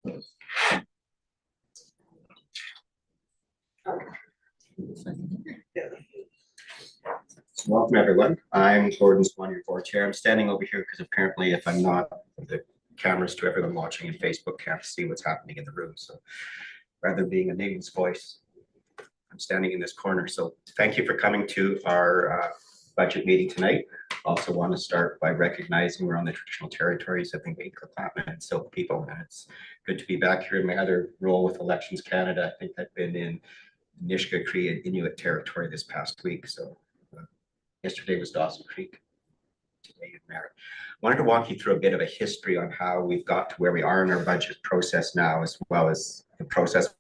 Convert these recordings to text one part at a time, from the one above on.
Welcome, everyone. I'm Gordon Swan, your board chair. I'm standing over here because apparently if I'm not, the cameras to everyone watching in Facebook can't see what's happening in the room. So rather than being a nameless voice, I'm standing in this corner. So thank you for coming to our budget meeting tonight. Also want to start by recognizing we're on the traditional territories of the Inklepatman and Silk people, and it's good to be back here in my other role with Elections Canada. I think I've been in Nisga'a Cree and Inuit territory this past week. So yesterday was Dawson Creek, today in Merritt. I wanted to walk you through a bit of a history on how we've got to where we are in our budget process now, as well as the process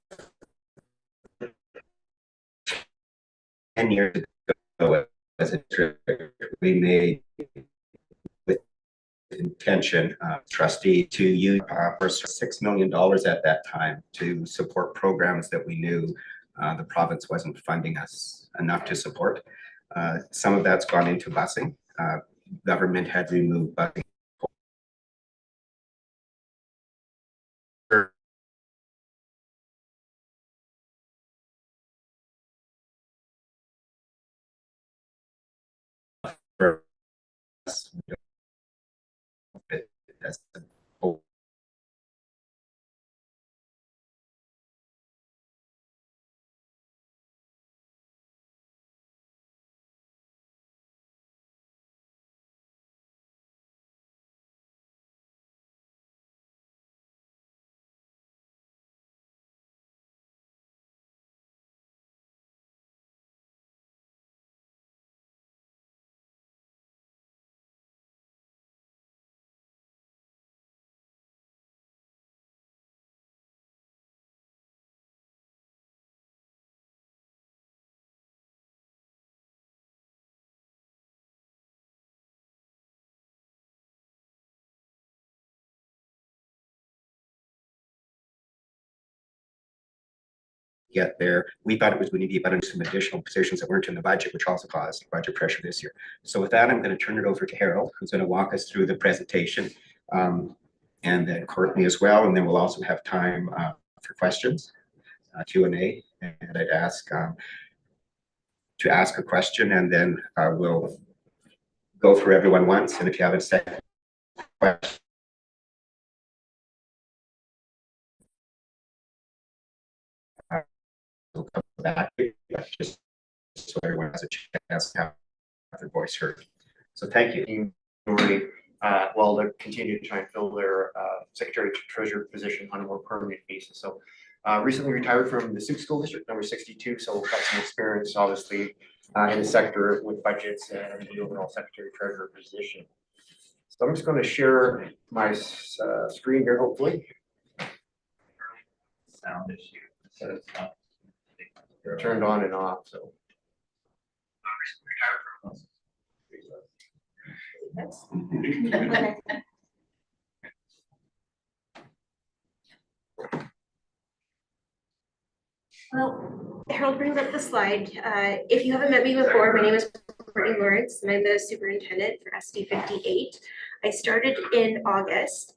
10 years ago as a we made with intention trustee to use for $6 million at that time to support programs that we knew the province wasn't funding us enough to support. Some of that's gone into busing. Government had removed busing. Get there. We thought it was going to be about some additional positions that weren't in the budget, which also caused budget pressure this year. So with that, I'm going to turn it over to Harold, who's going to walk us through the presentation, and then Courtney as well. And then we'll also have time for questions, Q&A. And I'd ask to ask a question, and then we'll go through everyone once. And if you have a second question, we'll come back just so everyone has a chance to have their voice heard. So thank you. Well, they continue to try and fill their secretary treasurer position on a more permanent basis. So recently retired from the Sioux School District number 62. So got some experience, obviously, in the sector with budgets and the overall secretary treasurer position. So I'm just going to share my screen here, hopefully. Sound issue. So it's not turned on and off. So. Well, Harold brings up the slide. If you haven't met me before, my name is Courtney Lawrence, and I'm the superintendent for SD58. I started in August.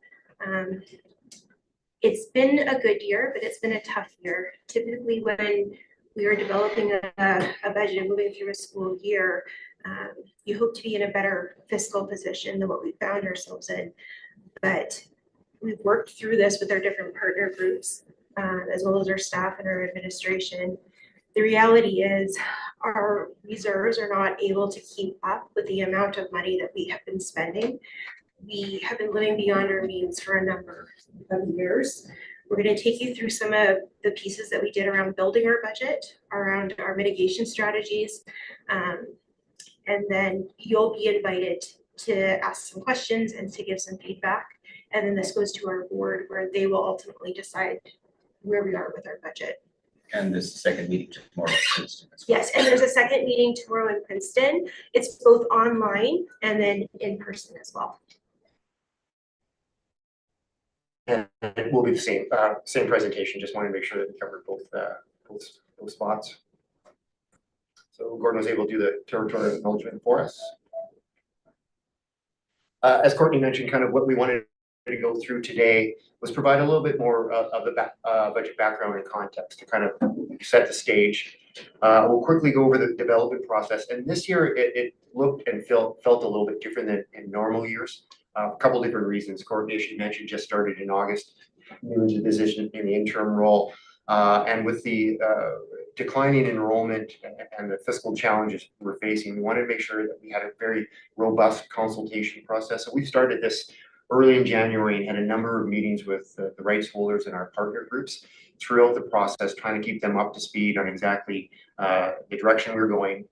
It's been a good year, but it's been a tough year. Typically, when we are developing a budget and moving through a school year, you hope to be in a better fiscal position than what we found ourselves in. But we've worked through this with our different partner groups, as well as our staff and our administration. The reality is our reserves are not able to keep up with the amount of money that we have been spending. We have been living beyond our means for a number of years. We're going to take you through some of the pieces that we did around building our budget, around our mitigation strategies, and then you'll be invited to ask some questions and to give some feedback. And then this goes to our board where they will ultimately decide where we are with our budget. And this second meeting tomorrow in Princeton as well. Yes, and there's a second meeting tomorrow in Princeton. It's both online and then in person as well. And it will be the same presentation. Just wanted to make sure that we covered both spots. So Gordon was able to do the territorial acknowledgement for us. As Courtney mentioned, kind of what we wanted to go through today was provide a little bit more of the budget background and context to kind of set the stage. We'll quickly go over the development process, and this year it looked and felt a little bit different than in normal years. A couple different reasons. Courtney, as you mentioned, just started in August, new into the position in the interim role, and with the declining enrollment and the fiscal challenges we're facing, we wanted to make sure that we had a very robust consultation process. So we started this early in January and had a number of meetings with the rights holders and our partner groups throughout the process, trying to keep them up to speed on exactly the direction we're going,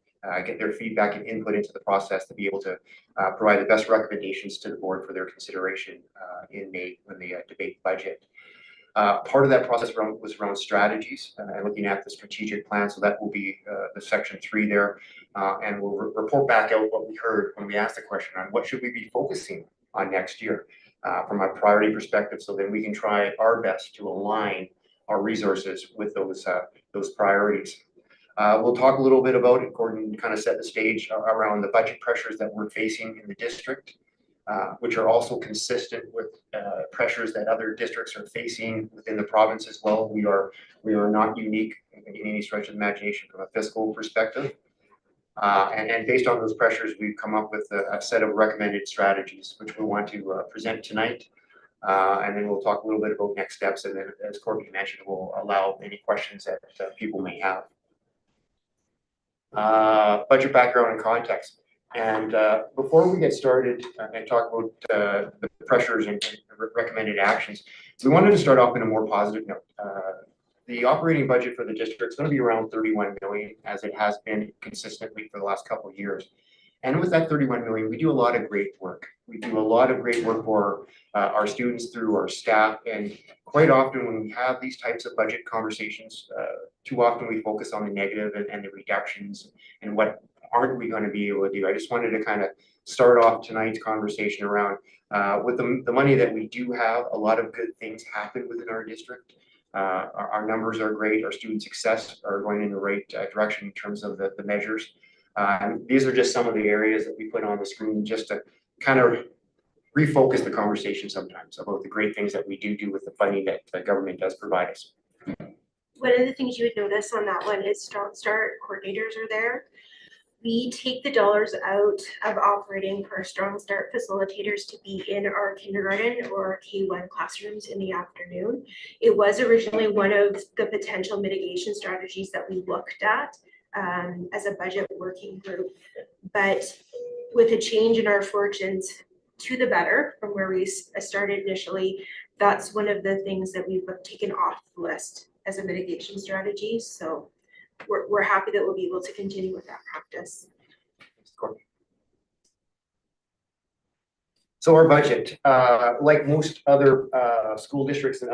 get their feedback and input into the process to be able to provide the best recommendations to the board for their consideration in May when they debate budget. Part of that process was around strategies and looking at the strategic plan. So that will be the section 3 there. And we'll report back out what we heard when we asked the question on what should we be focusing on next year from a priority perspective, so that we can try our best to align our resources with those priorities. We'll talk a little bit about it. Gordon kind of set the stage around the budget pressures that we're facing in the district, which are also consistent with pressures that other districts are facing within the province as well. We are not unique in any stretch of the imagination from a fiscal perspective. And based on those pressures, we've come up with a set of recommended strategies, which we want to present tonight. And then we'll talk a little bit about next steps. And then, as Courtney mentioned, we'll allow any questions that people may have. Budget background and context. And before we get started and talk about the pressures and recommended actions, we wanted to start off in a more positive note. The operating budget for the district is going to be around 31 million, as it has been consistently for the last couple of years. And with that 31 million, we do a lot of great work. We do a lot of great work for our students through our staff. And quite often when we have these types of budget conversations, too often we focus on the negative and the reductions and what aren't we going to be able to do. I just wanted to kind of start off tonight's conversation around with the money that we do have, a lot of good things happen within our district. Our numbers are great. Our student success are going in the right direction in terms of the measures. And these are just some of the areas that we put on the screen just to kind of refocus the conversation sometimes about the great things that we do with the funding that the government does provide us. One of the things you would notice on that one is Strong Start coordinators are there. We take the dollars out of operating for Strong Start facilitators to be in our kindergarten or K1 classrooms in the afternoon. It was originally one of the potential mitigation strategies that we looked at as a budget working group. But with a change in our fortunes to the better from where we started initially, that's one of the things that we've taken off the list as a mitigation strategy. So we're happy that we'll be able to continue with that practice. So our budget, like most other school districts and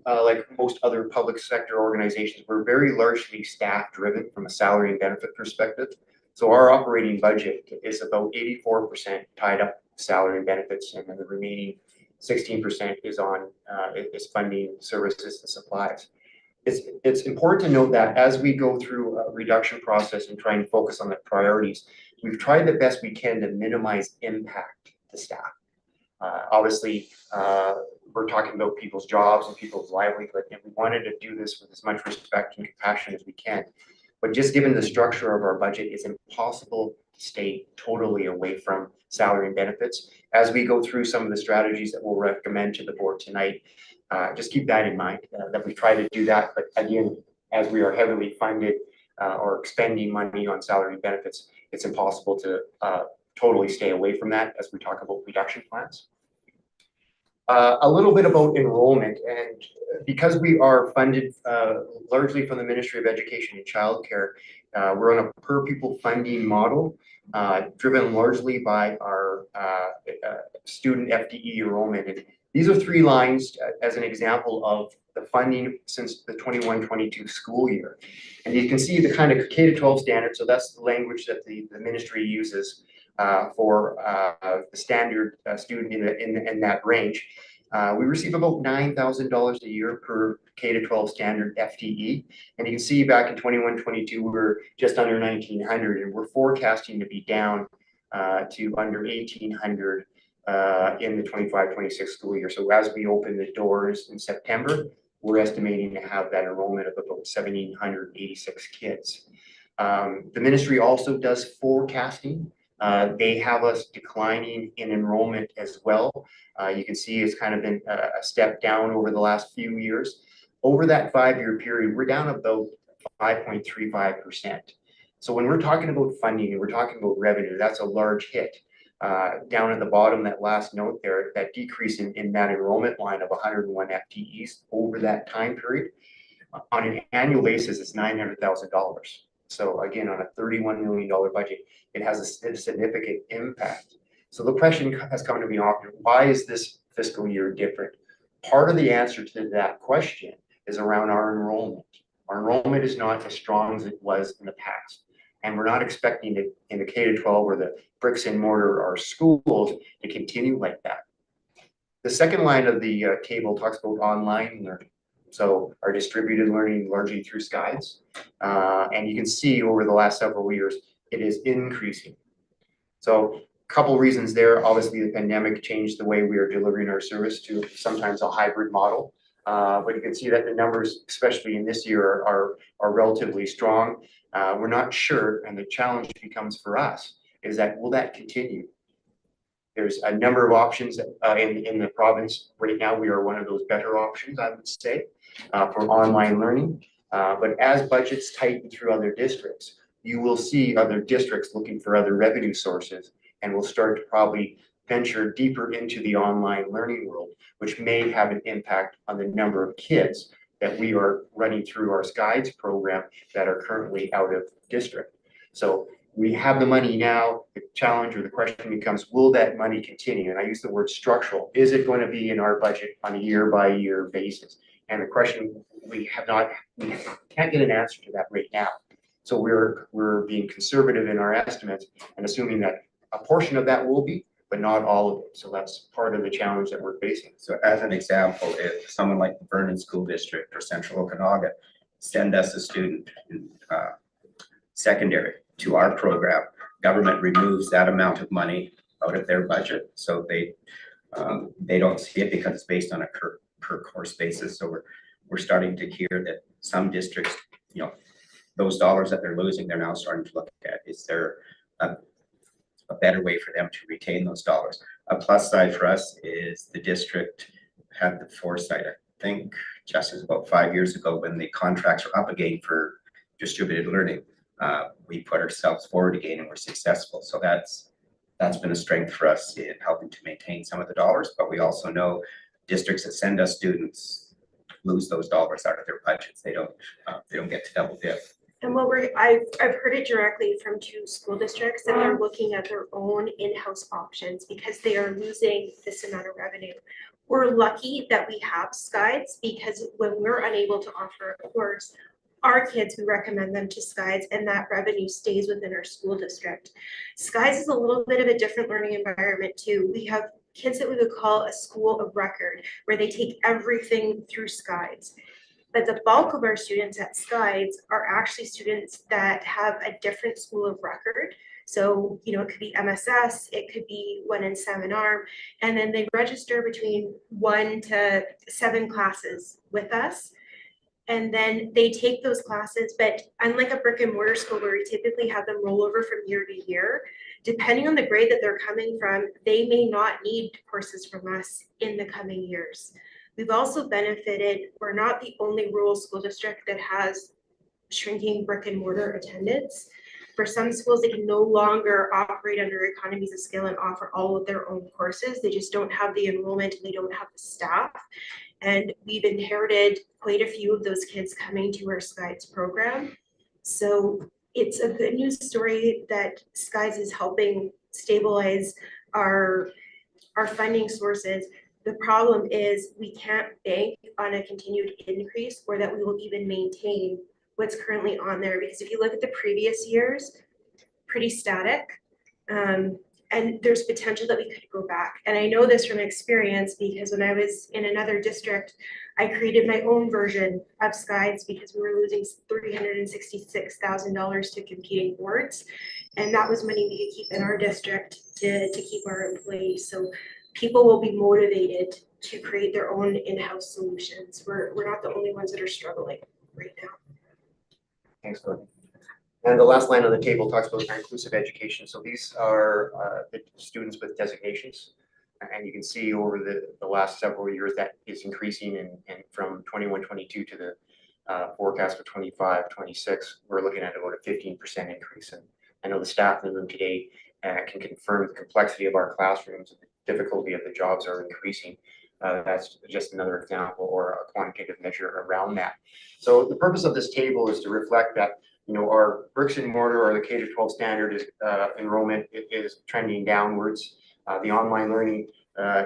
like most other public sector organizations, we're very largely staff driven from a salary and benefit perspective. So our operating budget is about 84% tied up salary and benefits, and then the remaining 16% is on is funding services and supplies. It's important to note that as we go through a reduction process and try and focus on the priorities, we've tried the best we can to minimize impact to staff. Obviously, we're talking about people's jobs and people's livelihood, and we wanted to do this with as much respect and compassion as we can. But just given the structure of our budget, it's impossible to stay totally away from salary and benefits. As we go through some of the strategies that we'll recommend to the board tonight, just keep that in mind, that we try to do that. But again, as we are heavily funded or expending money on salary and benefits, it's impossible to totally stay away from that as we talk about reduction plans. A little bit about enrollment, and because we are funded largely from the Ministry of Education and Childcare, we're on a per pupil funding model driven largely by our student FTE enrollment. And these are 3 lines as an example of the funding since the 21-22 school year. And you can see the kind of K-12 standard, so that's the language that the ministry uses for the standard student in that range. We receive about $9,000 a year per K-12 standard FTE. And you can see back in 21-22, we were just under 1,900, and we're forecasting to be down to under 1,800 in the 25-26 school year. So as we open the doors in September, we're estimating to have that enrollment of about 1,786 kids. The ministry also does forecasting. They have us declining in enrollment as well. You can see it's kind of been a step down over the last few years. Over that 5-year period, we're down about 5.35%. So when we're talking about funding and we're talking about revenue, that's a large hit. Down at the bottom, that last note there, that decrease in that enrollment line of 101 FTEs over that time period, on an annual basis, it's $900,000. So again, on a $31 million budget, it has a significant impact. So the question has come to me often, why is this fiscal year different? Part of the answer to that question is around our enrollment. Our enrollment is not as strong as it was in the past. And we're not expecting it in the K-12 or the bricks and mortar or schools to continue like that. The second line of the table talks about online learning. So our distributed learning largely through SKIDES. And you can see over the last several years, it is increasing. So a couple reasons there. Obviously, the pandemic changed the way we are delivering our service to sometimes a hybrid model. But you can see that the numbers, especially in this year, are relatively strong. We're not sure, and the challenge becomes for us, is that will that continue? There's a number of options in the province. Right now, we are one of those better options, I would say, for online learning. But as budgets tighten through other districts, you will see other districts looking for other revenue sources, and will start to probably venture deeper into the online learning world, which may have an impact on the number of kids that we are running through our SKIDES program that are currently out of district. So we have the money now. The challenge or the question becomes, will that money continue? And I use the word structural. Is it going to be in our budget on a year-by-year basis? And the question we can't get an answer to that right now. So we're being conservative in our estimates and assuming that a portion of that will be, but not all of it. So that's part of the challenge that we're facing. So as an example, if someone like the Vernon School District or Central Okanagan send us a student in secondary to our program, government removes that amount of money out of their budget. So they don't see it because it's based on a per course basis. So we're starting to hear that some districts, those dollars that they're losing, they're now starting to look at, is there a better way for them to retain those dollars? A plus side for us is the district had the foresight, I think just as about 5 years ago, when the contracts were up again for distributed learning, we put ourselves forward again and we're successful. So that's been a strength for us in helping to maintain some of the dollars, but we also know districts that send us students lose those dollars out of their budgets. They don't get to double dip. And I've heard it directly from 2 school districts that they're looking at their own in-house options because they are losing this amount of revenue. We're lucky that we have SKIDES because when we're unable to offer a course, our kids, we recommend them to SKIDES and that revenue stays within our school district. SKIDES is a little bit of a different learning environment too. We have kids that we would call a school of record where they take everything through SKIDES. But the bulk of our students at SKIDES are actually students that have a different school of record. So, it could be MSS, it could be 1 and 7 ARM, and then they register between 1 to 7 classes with us. And then they take those classes, but unlike a brick and mortar school where we typically have them roll over from year to year, depending on the grade that they're coming from, they may not need courses from us in the coming years. We've also benefited, we're not the only rural school district that has shrinking brick and mortar attendance. For some schools, they can no longer operate under economies of scale and offer all of their own courses. They just don't have the enrollment and they don't have the staff. And we've inherited quite a few of those kids coming to our SKIDES program. So it's a good news story that SKIDES is helping stabilize our funding sources. The problem is we can't bank on a continued increase or that we will even maintain what's currently on there. Because if you look at the previous years, pretty static. And there's potential that we could go back. And I know this from experience because when I was in another district, I created my own version of SKIDES because we were losing $366,000 to competing boards. And that was money we could keep in our district to keep our employees. So people will be motivated to create their own in-house solutions. We're not the only ones that are struggling right now. Thanks, Gordon. And the last line on the table talks about inclusive education. So these are the students with designations. And you can see over the last several years that is increasing, and from 21-22 to the forecast for 25-26, we're looking at about a 15% increase. And I know the staff in the room today can confirm the complexity of our classrooms and the difficulty of the jobs are increasing. That's just another example or a quantitative measure around that. So the purpose of this table is to reflect that, you know, our bricks and mortar or the K-12 standard is enrollment is trending downwards. The online learning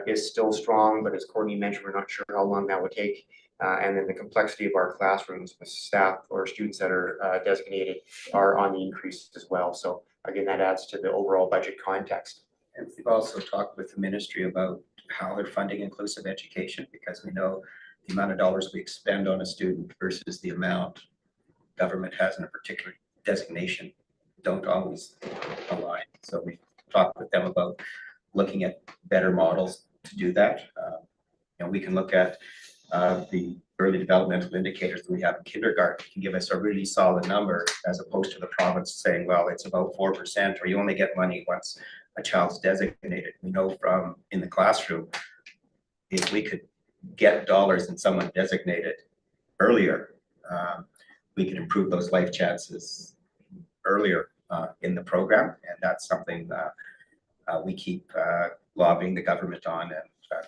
is still strong, but as Courtney mentioned, we're not sure how long that would take. And then the complexity of our classrooms with staff or students that are designated are on the increase as well. So again, that adds to the overall budget context. And we've also talked with the ministry about how they're funding inclusive education, because we know the amount of dollars we expend on a student versus the amount government has in a particular designation don't always align. So we talked with them about looking at better models to do that. You know, we can look at the early developmental indicators that we have in kindergarten can give us a really solid number, as opposed to the province saying, well, it's about 4%, or you only get money once a child's designated. We know from in the classroom, if we could get dollars in someone designated earlier, we can improve those life chances earlier in the program. And that's something we keep lobbying the government on, and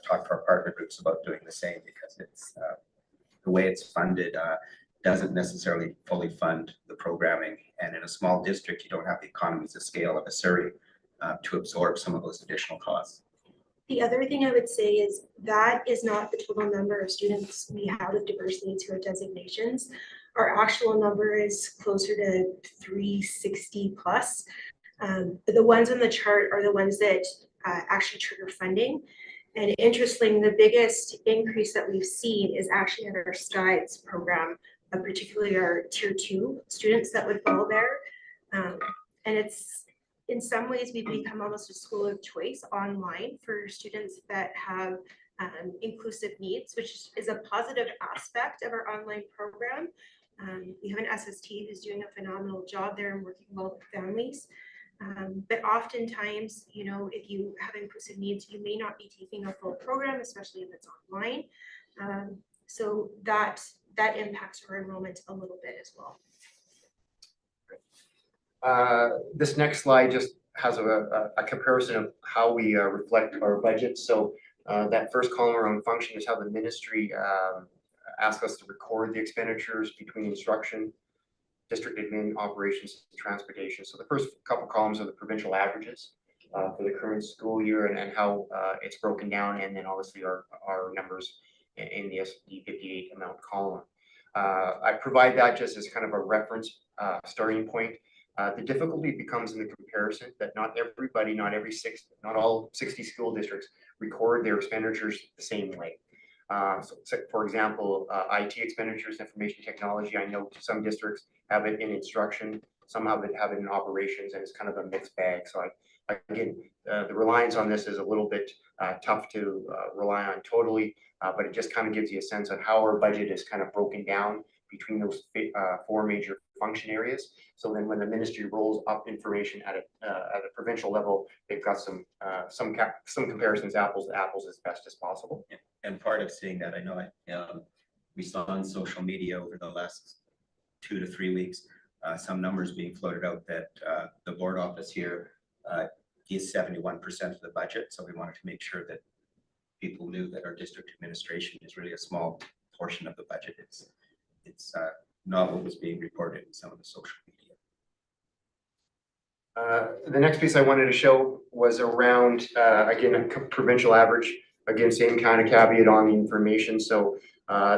talk to our partner groups about doing the same, because it's the way it's funded doesn't necessarily fully fund the programming. And in a small district, you don't have the economies of scale of a Surrey to absorb some of those additional costs. The other thing I would say is that is not the total number of students we have with diverse needs who are designations. Our actual number is closer to 360 plus. But the ones on the chart are the ones that actually trigger funding. And interestingly, the biggest increase that we've seen is actually in our STIDES program, particularly our tier 2 students that would fall there. And it's, in some ways, we've become almost a school of choice online for students that have inclusive needs, which is a positive aspect of our online program. We have an SST who's doing a phenomenal job there and working well with families. But oftentimes, you know, if you have inclusive needs, you may not be taking a full program, especially if it's online. So that impacts our enrollment a little bit as well. This next slide just has a comparison of how we reflect our budget. So that first column around function is how the ministry asks us to record the expenditures between instruction, district admin, operations, and transportation. So the first couple columns are the provincial averages for the current school year, and how it's broken down, and then obviously our numbers in the SD58 amount column. I provide that just as kind of a reference starting point. The difficulty becomes in the comparison that not everybody, not all 60 school districts record their expenditures the same way. So for example, IT expenditures, information technology, I know some districts have it in instruction, some have it in operations, and it's kind of a mixed bag. So again, the reliance on this is a little bit tough to rely on totally, but it just kind of gives you a sense of how our budget is kind of broken down between those 4 major function areas. So then when the ministry rolls up information at a provincial level, they've got some comparisons, apples to apples, as best as possible. Yeah. And part of seeing that, I know we saw on social media over the last 2 to 3 weeks, some numbers being floated out that the board office here is 71% of the budget. So we wanted to make sure that people knew that our district administration is really a small portion of the budget. It's not what was being reported in some of the social media. The next piece I wanted to show was around, again, a provincial average. Again, same kind of caveat on the information. So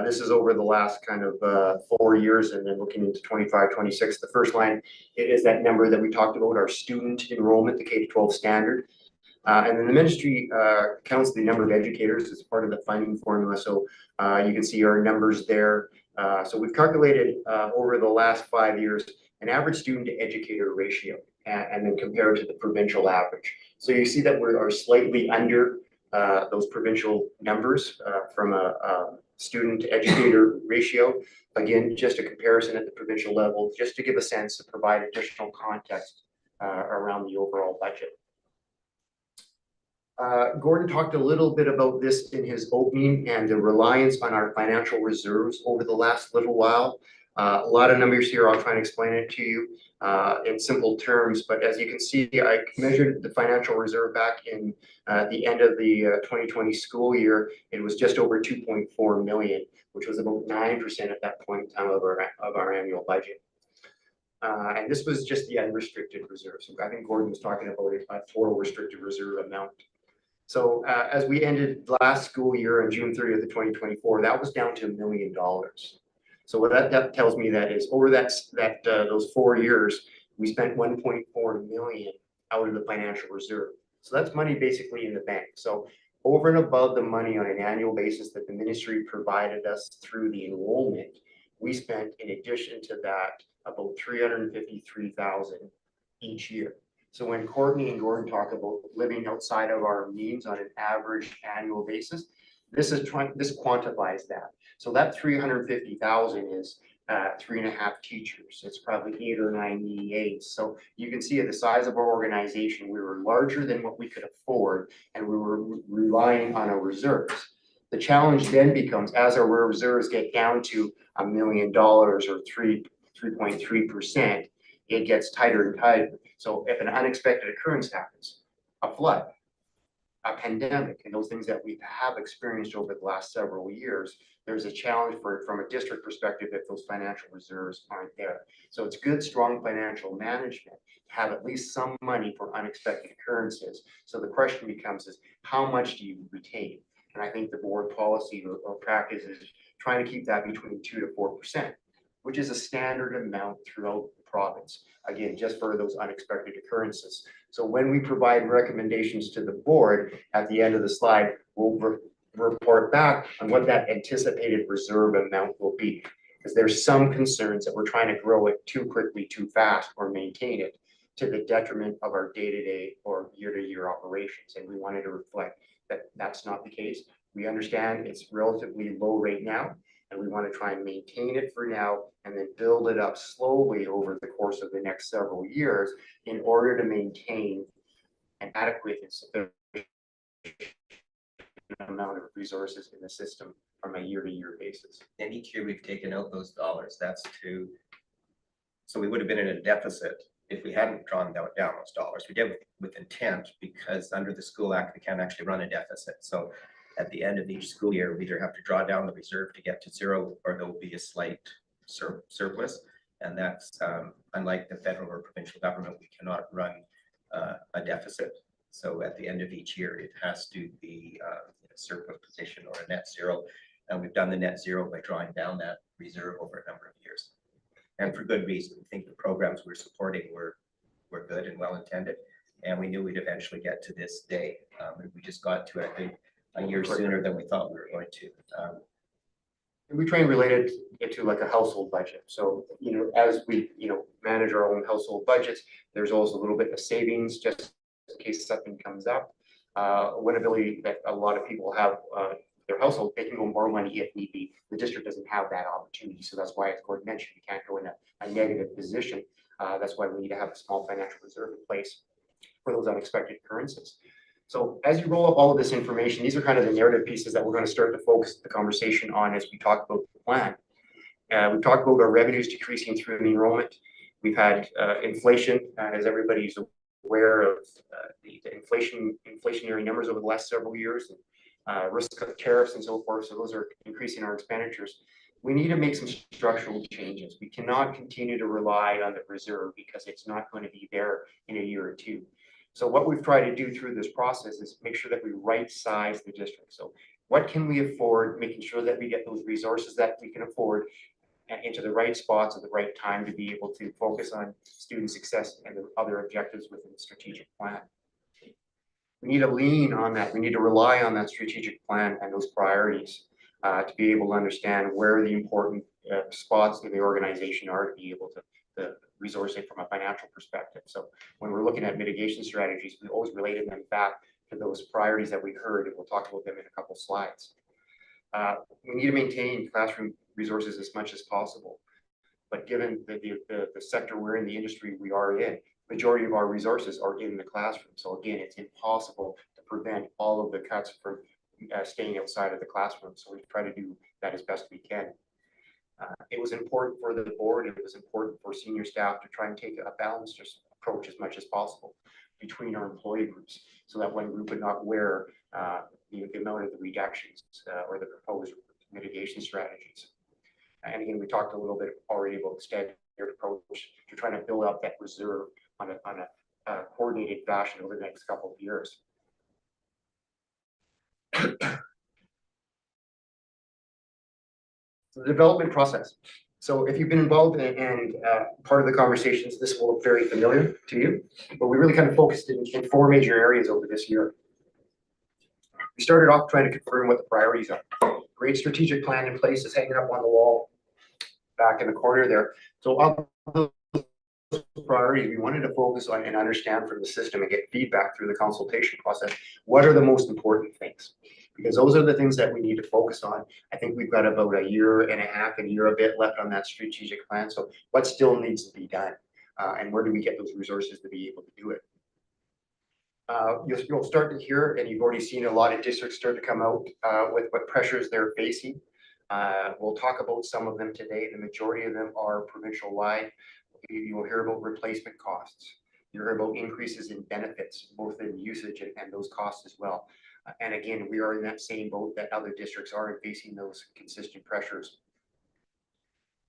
this is over the last kind of 4 years, and then looking into 25-26. The first line is that number that we talked about, our student enrollment, the K-12 standard. And then the ministry counts the number of educators as part of the funding formula. So you can see our numbers there. So we've calculated over the last 5 years an average student to educator ratio, and then compared to the provincial average. So you see that we are slightly under those provincial numbers from a student to educator ratio. Again, just a comparison at the provincial level, just to give a sense to provide additional context around the overall budget. Gordon talked a little bit about this in his opening and the reliance on our financial reserves over the last little while. A lot of numbers here, I'll try and explain it to you in simple terms, but as you can see, I measured the financial reserve back in the end of the 2020 school year. It was just over 2.4 million, which was about 9% at that point in time of our annual budget. And this was just the unrestricted reserve. So I think Gordon was talking about a total restricted reserve amount. So as we ended last school year on June 30th of 2024, that was down to $1 million. So what that tells me that is over those 4 years, we spent 1.4 million out of the financial reserve. So that's money basically in the bank. So over and above the money on an annual basis that the ministry provided us through the enrollment, we spent in addition to that about 353,000 each year. So when Courtney and Gordon talk about living outside of our means on an average annual basis, this quantifies that. So that 350,000 is 3.5 teachers. It's probably 8 or 9 EAs. So you can see at the size of our organization, we were larger than what we could afford, and we were relying on our reserves. The challenge then becomes, as our reserves get down to $1 million or 3.3%, it gets tighter and tighter. So if an unexpected occurrence happens, a flood, a pandemic, and those things that we have experienced over the last several years, there's a challenge from a district perspective if those financial reserves aren't there. So it's good, strong financial management to have at least some money for unexpected occurrences. So the question becomes is, how much do you retain? And I think the board policy or practice is trying to keep that between 2 to 4%, which is a standard amount throughout the province. Again, just for those unexpected occurrences. So when we provide recommendations to the board at the end of the slide, we'll report back on what that anticipated reserve amount will be. Because there's some concerns that we're trying to grow it too quickly, too fast, or maintain it to the detriment of our day-to-day or year-to-year operations. And we wanted to reflect that that's not the case. We understand it's relatively low right now, and we want to try and maintain it for now and then build it up slowly over the course of the next several years in order to maintain an adequate and sufficient amount of resources in the system from a year-to-year basis. And each year we've taken out those dollars. So we would have been in a deficit if we hadn't drawn down those dollars. We did with intent, because under the School Act, we can't actually run a deficit. So at the end of each school year, we either have to draw down the reserve to get to zero, or there will be a slight surplus. And that's unlike the federal or provincial government, we cannot run a deficit. So at the end of each year, it has to be in a surplus position or a net zero. And we've done the net zero by drawing down that reserve over a number of years. And for good reason. We think the programs we're supporting were good and well intended. And we knew we'd eventually get to this day. We just got to it, I think, a year sooner than we thought we were going to. And we try and relate it to like a household budget. So, as we, manage our own household budgets, there's also a little bit of savings just in case something comes up. One ability that a lot of people have their household, they can go and borrow money if need be. The district doesn't have that opportunity. So that's why, as Gordon mentioned, we can't go in a negative position. That's why we need to have a small financial reserve in place for those unexpected occurrences. So as you roll up all of this information, these are kind of the narrative pieces that we're going to start to focus the conversation on as we talk about the plan. We've talked about our revenues decreasing through the enrollment. We've had inflation, as everybody's aware of the inflationary numbers over the last several years, and risk of tariffs and so forth. So those are increasing our expenditures. We need to make some structural changes. We cannot continue to rely on the reserve because it's not going to be there in a year or two. So what we've tried to do through this process is make sure that we right size the district. So what can we afford, making sure that we get those resources that we can afford into the right spots at the right time to be able to focus on student success and the other objectives within the strategic plan. We need to lean on that. We need to rely on that strategic plan and those priorities to be able to understand where the important spots in the organization are to be able to resource it from a financial perspective. So when we're looking at mitigation strategies, we always related them back to those priorities that we heard, and we'll talk about them in a couple slides. We need to maintain classroom resources as much as possible. But given the sector we're in, the industry we are in, majority of our resources are in the classroom. So again, it's impossible to prevent all of the cuts from staying outside of the classroom. So we try to do that as best we can. It was important for the board, it was important for senior staff to try and take a balanced approach as much as possible between our employee groups, so that one group would not wear the amount of the reductions or the proposed mitigation strategies. And again, we talked a little bit already about the staggered approach to trying to build up that reserve on a coordinated fashion over the next couple of years. The development process. So if you've been involved in part of the conversations, this will look very familiar to you, but we really kind of focused in 4 major areas over this year. We started off trying to confirm what the priorities are. Great strategic plan in place is hanging up on the wall back in the corner there. So of those priorities, we wanted to focus on and understand from the system and get feedback through the consultation process. What are the most important things? Because those are the things that we need to focus on. I think we've got about a year and a half, a year a bit left on that strategic plan. So what still needs to be done? And where do we get those resources to be able to do it? You'll start to hear, and you've already seen a lot of districts start to come out with what pressures they're facing. We'll talk about some of them today. The majority of them are provincial wide. You will hear about replacement costs. You'll hear about increases in benefits, both in usage and those costs as well. And again, we are in that same boat that other districts are facing those consistent pressures.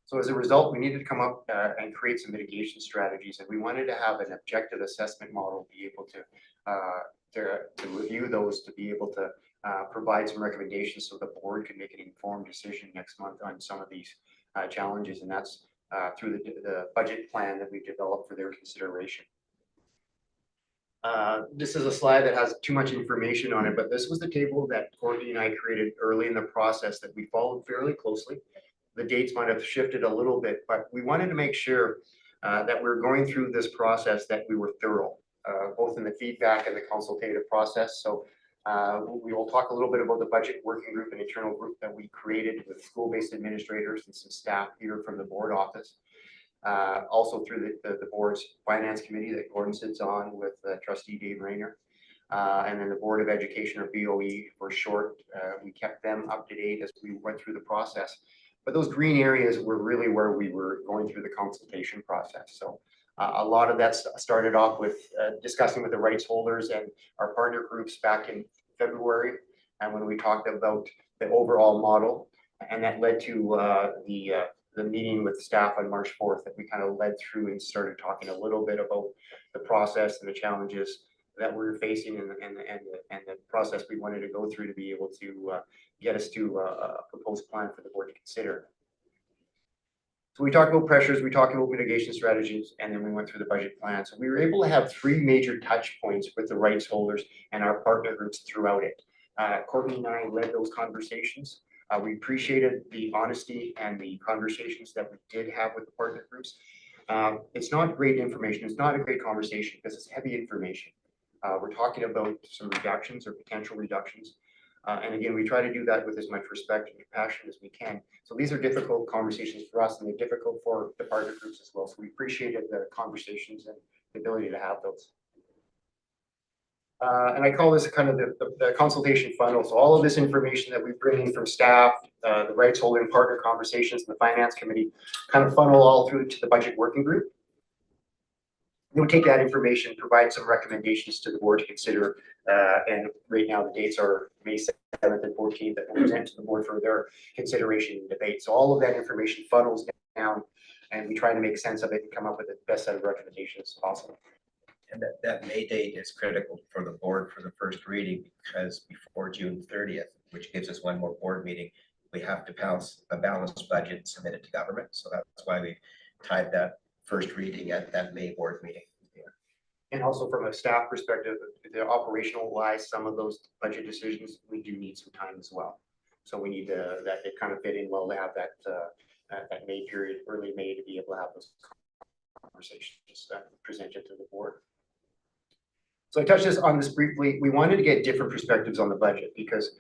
So as a result, we needed to come up and create some mitigation strategies, and we wanted to have an objective assessment model, be able to review those, to be able to provide some recommendations so the board can make an informed decision next month on some of these challenges, and that's through the budget plan that we've developed for their consideration. This is a slide that has too much information on it, but this was the table that Courtney and I created early in the process that we followed fairly closely. The dates might have shifted a little bit, but we wanted to make sure that we're going through this process, that we were thorough, both in the feedback and the consultative process. So we will talk a little bit about the budget working group and internal group that we created with school-based administrators and some staff here from the board office. Also through the board's finance committee that Gordon sits on with trustee Dave Rayner. And then the Board of Education, or BOE for short, we kept them up to date as we went through the process. But those green areas were really where we were going through the consultation process. So a lot of that started off with discussing with the rights holders and our partner groups back in February. And when we talked about the overall model, and that led to the meeting with staff on March 4th, that we kind of led through and started talking a little bit about the process and the challenges that we were facing and the process we wanted to go through to be able to get us to a proposed plan for the board to consider. So we talked about pressures, we talked about mitigation strategies, and then we went through the budget plan. So we were able to have 3 major touch points with the rights holders and our partner groups throughout it. Courtney and I led those conversations. We appreciated the honesty and the conversations that we did have with the partner groups. It's not great information, it's not a great conversation because it's heavy information. We're talking about some reductions or potential reductions. And again, we try to do that with as much respect and compassion as we can. So these are difficult conversations for us, and they're difficult for the partner groups as well. So we appreciated the conversations and the ability to have those. And I call this kind of the consultation funnel. So all of this information that we bring in from staff, the rights holder and partner conversations, and the finance committee kind of funnel all through to the budget working group. We'll take that information, provide some recommendations to the board to consider. And right now the dates are May 7th and 14th that we'll present to the board for their consideration and debate. So all of that information funnels down, and we try to make sense of it and come up with the best set of recommendations possible. And that May date is critical for the board for the first reading, because before June 30th, which gives us one more board meeting, we have to pass a balanced budget and submit it to government. So that's why we tied that first reading at that May board meeting. Yeah. And also from a staff perspective, the operational wise, some of those budget decisions, we do need some time as well. So we need to, that it kind of fit in well to have that that May period, early May, to be able to have those conversations presented to the board. So I touched on this briefly. We wanted to get different perspectives on the budget because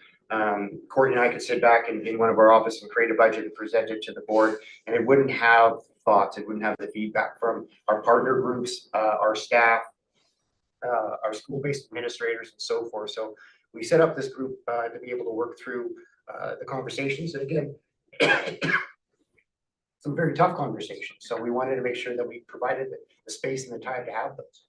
Courtney and I could sit back in one of our offices and create a budget and present it to the board, and it wouldn't have thoughts, it wouldn't have the feedback from our partner groups, our staff, our school-based administrators, and so forth. So we set up this group to be able to work through the conversations, and again, some very tough conversations. So we wanted to make sure that we provided the space and the time to have those.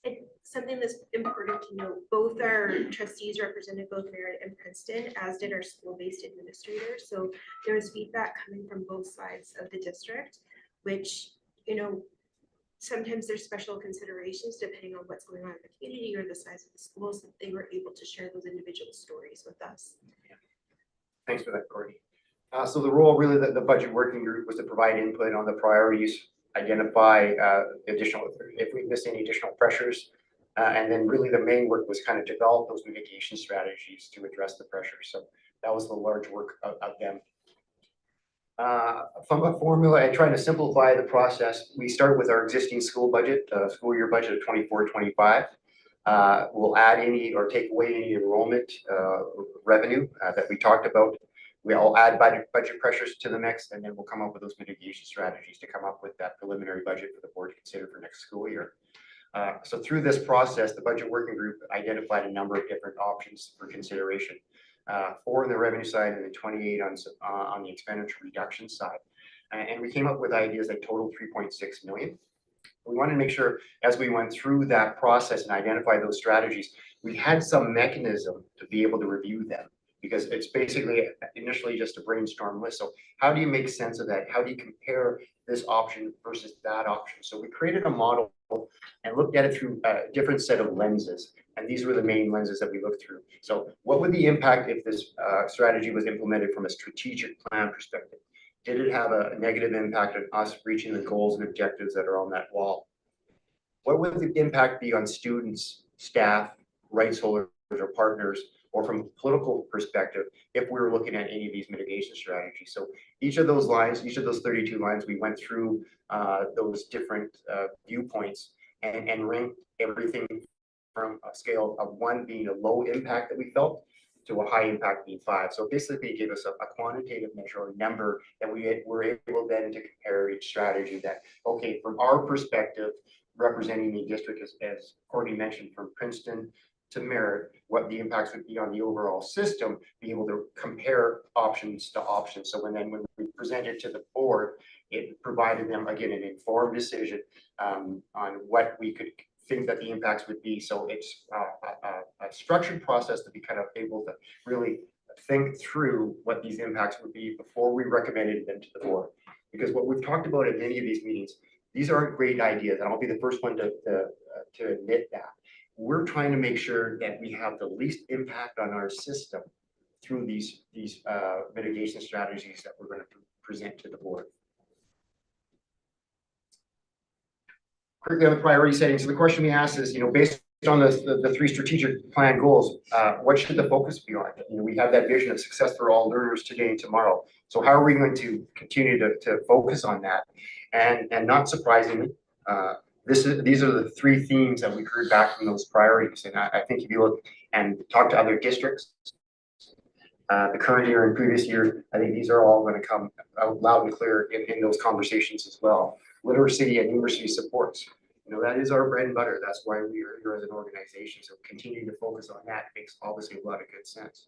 And something that's important to note, both our trustees represented both Merritt and Princeton, as did our school-based administrators. So there was feedback coming from both sides of the district, which, you know, sometimes there's special considerations depending on what's going on in the community or the size of the school, so they were able to share those individual stories with us. Yeah. Thanks for that, Courtney. So the role really that the budget working group was to provide input on the priorities, identify additional, if we missed any additional pressures, and then really the main work was kind of develop those mitigation strategies to address the pressures. So that was the large work of them. From a formula and trying to simplify the process, we start with our existing school budget, school year budget of 24-25. We'll add any or take away any enrollment revenue that we talked about. We'll add budget pressures to the mix, and then we'll come up with those mitigation strategies to come up with that preliminary budget for the board to consider for next school year. So through this process, the budget working group identified a number of different options for consideration. 4 on the revenue side and then 28 on the expenditure reduction side. And we came up with ideas that totaled 3.6 million. We wanted to make sure as we went through that process and identify those strategies, we had some mechanism to be able to review them, because it's basically initially just a brainstorm list. So how do you make sense of that? How do you compare this option versus that option? So we created a model and looked at it through a different set of lenses. And these were the main lenses that we looked through. So what would the impact if this strategy was implemented from a strategic plan perspective? Did it have a negative impact on us reaching the goals and objectives that are on that wall? What would the impact be on students, staff, rights holders, or partners, or from a political perspective, if we were looking at any of these mitigation strategies? So each of those lines, each of those 32 lines, we went through those different viewpoints and ranked everything from a scale of 1 being a low impact that we felt to a high impact being 5. So basically it gave us a quantitative measure or number that we were able then to compare each strategy that, okay, from our perspective, representing the district as Courtney mentioned, from Princeton to Merritt, what the impacts would be on the overall system, be able to compare options to options. So when we presented to the board, it provided them, again, an informed decision on what we could think that the impacts would be. So it's a structured process to be kind of able to really think through what these impacts would be before we recommended them to the board. Because what we've talked about in many of these meetings, these aren't great ideas, and I'll be the first one to admit that. We're trying to make sure that we have the least impact on our system through these mitigation strategies that we're going to present to the board. Quickly on the priority setting. So the question we asked is, based on the 3 strategic plan goals, what should the focus be on? We have that vision of success for all learners today and tomorrow. So how are we going to continue to focus on that? And not surprisingly, these are the 3 themes that we heard back from those priorities. And I think if you look and talk to other districts, the current year and previous year, I think these are all going to come out loud and clear in those conversations as well. Literacy and numeracy supports. That is our bread and butter. That's why we are here as an organization. So continuing to focus on that makes obviously a lot of good sense.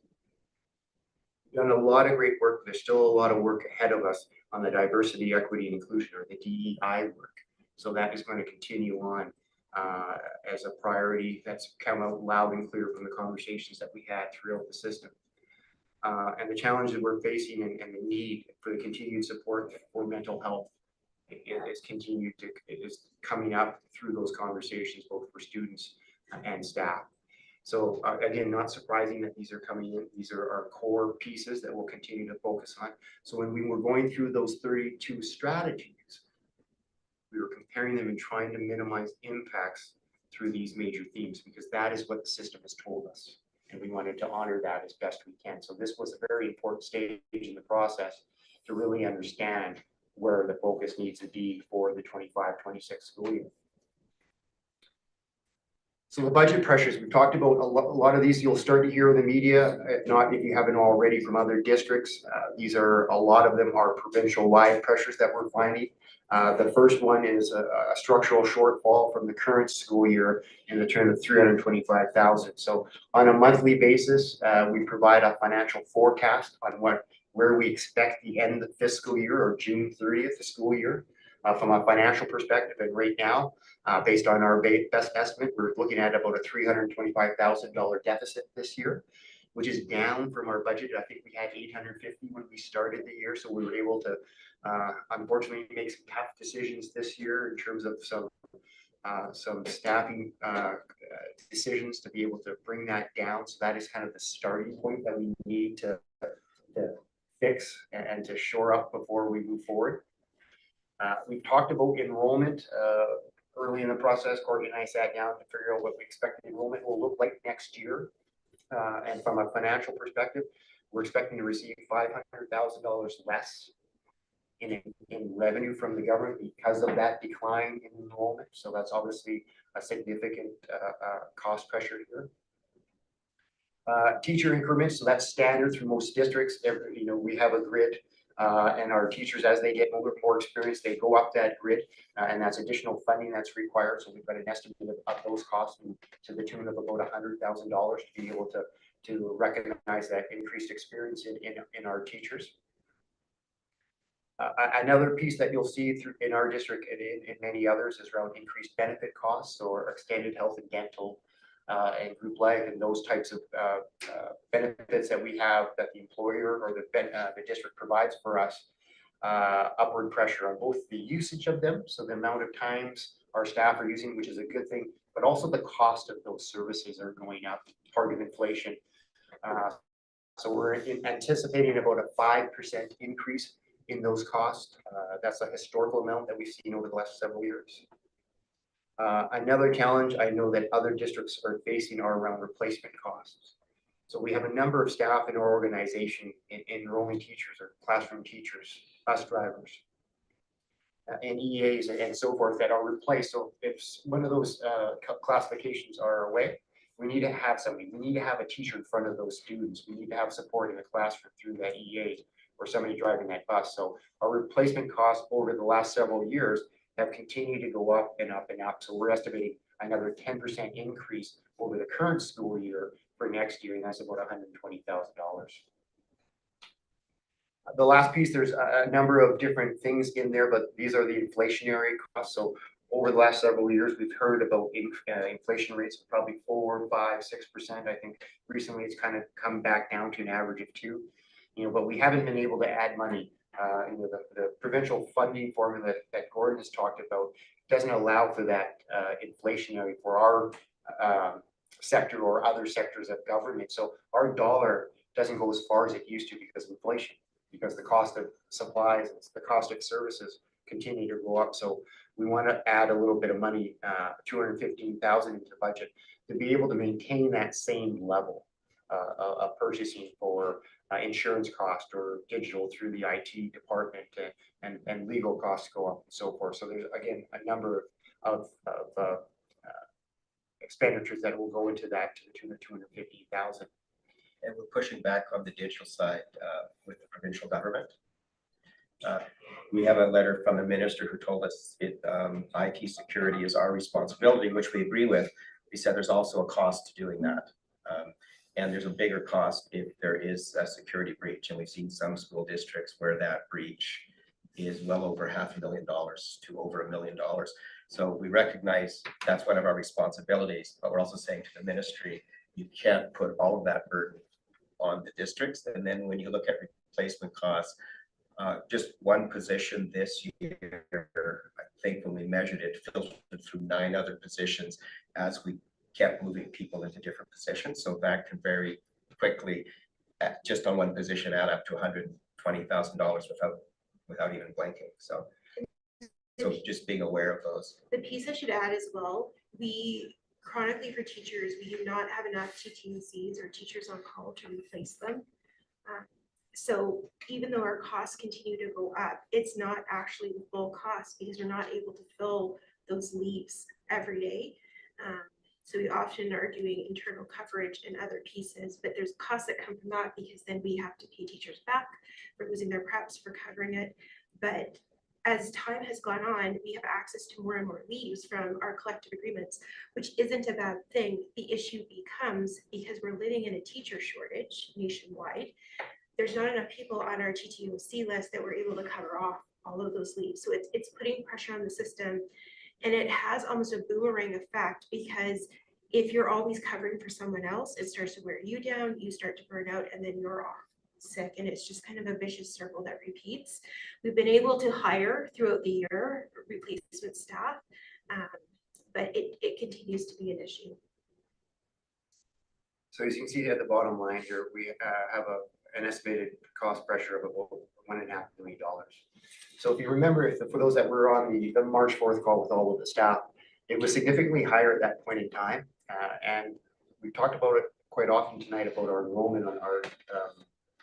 We've done a lot of great work. There's still a lot of work ahead of us on the diversity, equity, and inclusion, or the DEI work. So that is going to continue on as a priority that's come out loud and clear from the conversations that we had throughout the system. And the challenges we're facing and the need for the continued support for mental health is coming up through those conversations, both for students and staff. So again, not surprising that these are coming in. These are our core pieces that we'll continue to focus on. So when we were going through those 32 strategies, we were comparing them and trying to minimize impacts through these major themes, because that is what the system has told us. And we wanted to honor that as best we can. So this was a very important stage in the process to really understand where the focus needs to be for the 25-26 school year. So the budget pressures, we've talked about a lot of these, you'll start to hear in the media, if not, if you haven't already, from other districts. These are, a lot of them are provincial-wide pressures that we're finding. The first one is a structural shortfall from the current school year in the tune of $325,000. So on a monthly basis, we provide a financial forecast on where we expect the end of the fiscal year, or June 30th, the school year, from a financial perspective. And right now, based on our best estimate, we're looking at about a $325,000 deficit this year, which is down from our budget. I think we had 850 when we started the year, so we were able to unfortunately make some tough decisions this year in terms of some staffing decisions to be able to bring that down. So that is kind of the starting point that we need to fix and to shore up before we move forward. We've talked about enrollment early in the process. Courtney and I sat down to figure out what we expect enrollment will look like next year. And from a financial perspective, we're expecting to receive $500,000 less in revenue from the government because of that decline in enrollment. So that's obviously a significant cost pressure here. Teacher increments, so that's standard through most districts. We have a grid, and our teachers, as they get more experience, they go up that grid, and that's additional funding that's required. So we've got an estimate of those costs to the tune of about $100,000 to be able to recognize that increased experience in our teachers. Another piece that you'll see in our district and in many others is around increased benefit costs, or extended health and dental and group life, and those types of benefits that we have that the employer or the district provides for us. Upward pressure on both the usage of them, so the amount of times our staff are using, which is a good thing, but also the cost of those services are going up, part of inflation. So we're anticipating about a 5% increase in those costs. That's a historical amount that we've seen over the last several years. Another challenge I know that other districts are facing are around replacement costs. So we have a number of staff in our organization, enrolling teachers or classroom teachers, bus drivers, and EAs and so forth, that are replaced. So if one of those classifications are away, we need to have somebody. We need to have a teacher in front of those students. We need to have support in the classroom through that EA or somebody driving that bus. So our replacement costs over the last several years have continued to go up and up and up. So we're estimating another 10% increase over the current school year for next year, and that's about $120,000. The last piece, there's a number of different things in there, but these are the inflationary costs. So over the last several years, we've heard about inflation rates of probably 4, 5, 6%. I think recently it's kind of come back down to an average of 2%. But we haven't been able to add money. The provincial funding formula that Gordon has talked about doesn't allow for that inflationary for our sector or other sectors of government. So our dollar doesn't go as far as it used to because of inflation, because the cost of supplies, the cost of services continue to go up. So we want to add a little bit of money, $215,000 into the budget to be able to maintain that same level of purchasing for insurance cost or digital through the IT department, and legal costs go up and so forth. So there's, again, a number of expenditures that will go into that to the tune of $250,000. And we're pushing back on the digital side with the provincial government. We have a letter from the minister who told us IT security is our responsibility, which we agree with. He said there's also a cost to doing that. And there's a bigger cost if there is a security breach. And we've seen some school districts where that breach is well over $500,000 to over $1 million. So we recognize that's one of our responsibilities, but we're also saying to the ministry, you can't put all of that burden on the districts. And then when you look at replacement costs, just one position this year, I think when we measured it, filtered through 9 other positions as we kept moving people into different positions. So that can very quickly, just on one position, add up to $120,000 without even blinking. So just being aware of those. The piece I should add as well, we chronically for teachers, we do not have enough TTCs or teachers on call to replace them. So even though our costs continue to go up, it's not actually the full cost because we're not able to fill those leaves every day. So we often are doing internal coverage and other pieces, but there's costs that come from that because then we have to pay teachers back for losing their preps for covering it. But as time has gone on, we have access to more and more leaves from our collective agreements, which isn't a bad thing. The issue becomes because we're living in a teacher shortage nationwide, there's not enough people on our TTOC list that we're able to cover off all of those leaves. So it's putting pressure on the system, and it has almost a boomerang effect because if you're always covering for someone else, it starts to wear you down, you start to burn out, and then you're off sick, and it's just kind of a vicious circle that repeats. We've been able to hire throughout the year replacement staff, but it continues to be an issue. So as you can see at the bottom line here, we have an estimated cost pressure of about $1.5 million. So if you remember, for those that were on the March 4th call with all of the staff, it was significantly higher at that point in time. And we talked about it quite often tonight about our enrollment on our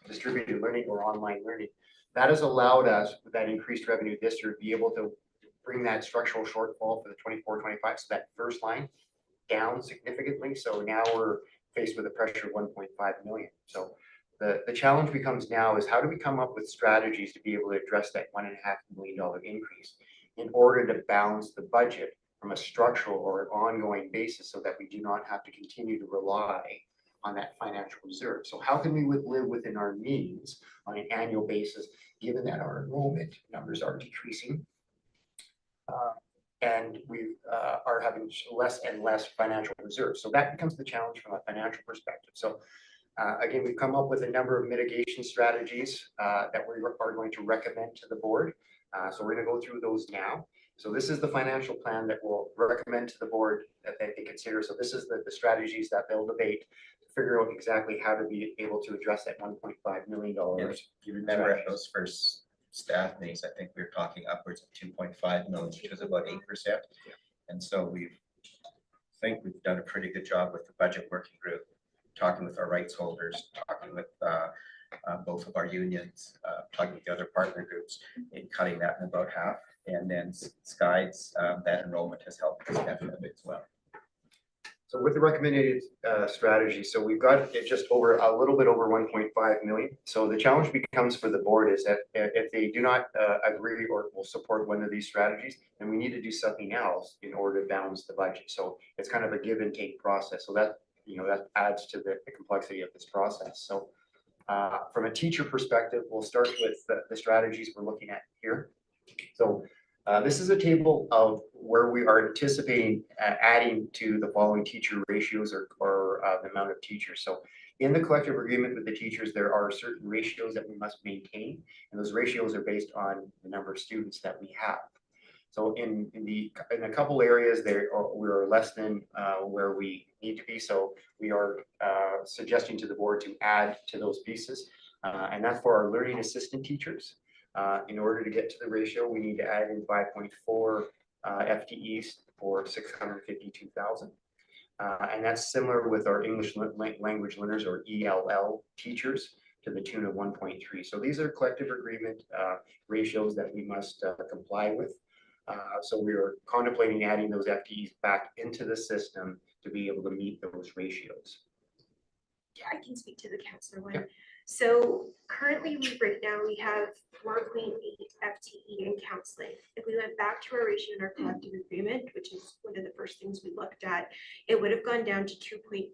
distributed learning or online learning. That has allowed us with that increased revenue this year to be able to bring that structural shortfall for the 24-25, so that first line down significantly. So now we're faced with a pressure of 1.5 million. So the challenge becomes now is how do we come up with strategies to be able to address that $1.5 million increase in order to balance the budget from a structural or ongoing basis so that we do not have to continue to rely on that financial reserve. So how can we live within our means on an annual basis, given that our enrollment numbers are decreasing and we are having less and less financial reserves. So that becomes the challenge from a financial perspective. So again, we've come up with a number of mitigation strategies that we are going to recommend to the board. So we're going to go through those now. So this is the financial plan that we'll recommend to the board that they consider. So this is the strategies that they'll debate to figure out exactly how to be able to address that $1.5 million. You remember at those first staff meetings, I think we were talking upwards of 2.5 million, which was about 8%. Yeah. And so I think we've done a pretty good job with the budget working group, talking with our rights holders, talking with both of our unions, talking with the other partner groups in cutting that in about half. And then Sky's, that enrollment has helped us definitely as well. So with the recommended strategy, so we've got it just over a little bit over 1.5 million. So the challenge becomes for the board is that if they do not agree or will support one of these strategies, then we need to do something else in order to balance the budget. So it's kind of a give and take process. So that, that adds to the complexity of this process. So from a teacher perspective, we'll start with the strategies we're looking at here. So this is a table of where we are anticipating adding to the following teacher ratios or the amount of teachers. So in the collective agreement with the teachers, there are certain ratios that we must maintain, and those ratios are based on the number of students that we have. So in a couple areas we're less than where we need to be. So we are suggesting to the board to add to those pieces, and that's for our learning assistant teachers. In order to get to the ratio, we need to add in 5.4 FTEs for 652,000. And that's similar with our English language learners or ELL teachers to the tune of 1.3. So these are collective agreement ratios that we must comply with. So we are contemplating adding those FTEs back into the system to be able to meet those ratios. Yeah, I can speak to the counselor one. Yeah. So currently right now we have 4.8 FTE in counseling. If we went back to our ratio in our collective agreement, which is one of the first things we looked at, it would have gone down to 2.58.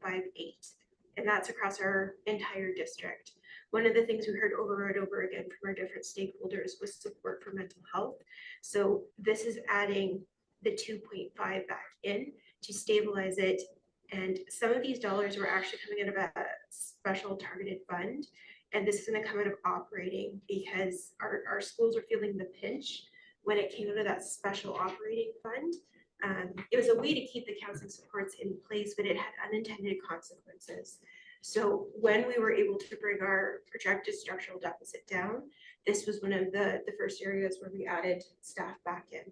And that's across our entire district. One of the things we heard over and over again from our different stakeholders was support for mental health. So this is adding the 2.5 back in to stabilize it. And some of these dollars were actually coming out of a special targeted fund. And this is going to come out of operating because our schools are feeling the pinch when it came out of that special operating fund. It was a way to keep the counseling supports in place, but it had unintended consequences. So when we were able to bring our projected structural deficit down, this was one of the first areas where we added staff back in.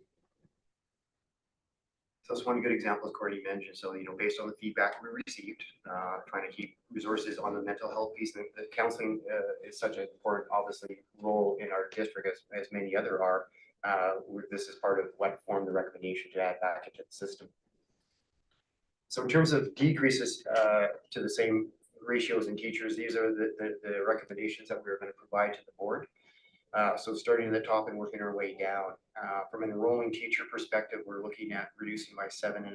So that's one good example, as Courtney mentioned. So, based on the feedback we received, trying to keep resources on the mental health piece, the counseling is such an important, obviously, role in our district as many other are. This is part of what formed the recommendation to add back into the system. So in terms of decreases to the same ratios in teachers, these are the recommendations that we're going to provide to the board. So starting at the top and working our way down. From an enrolling teacher perspective, we're looking at reducing by 7.5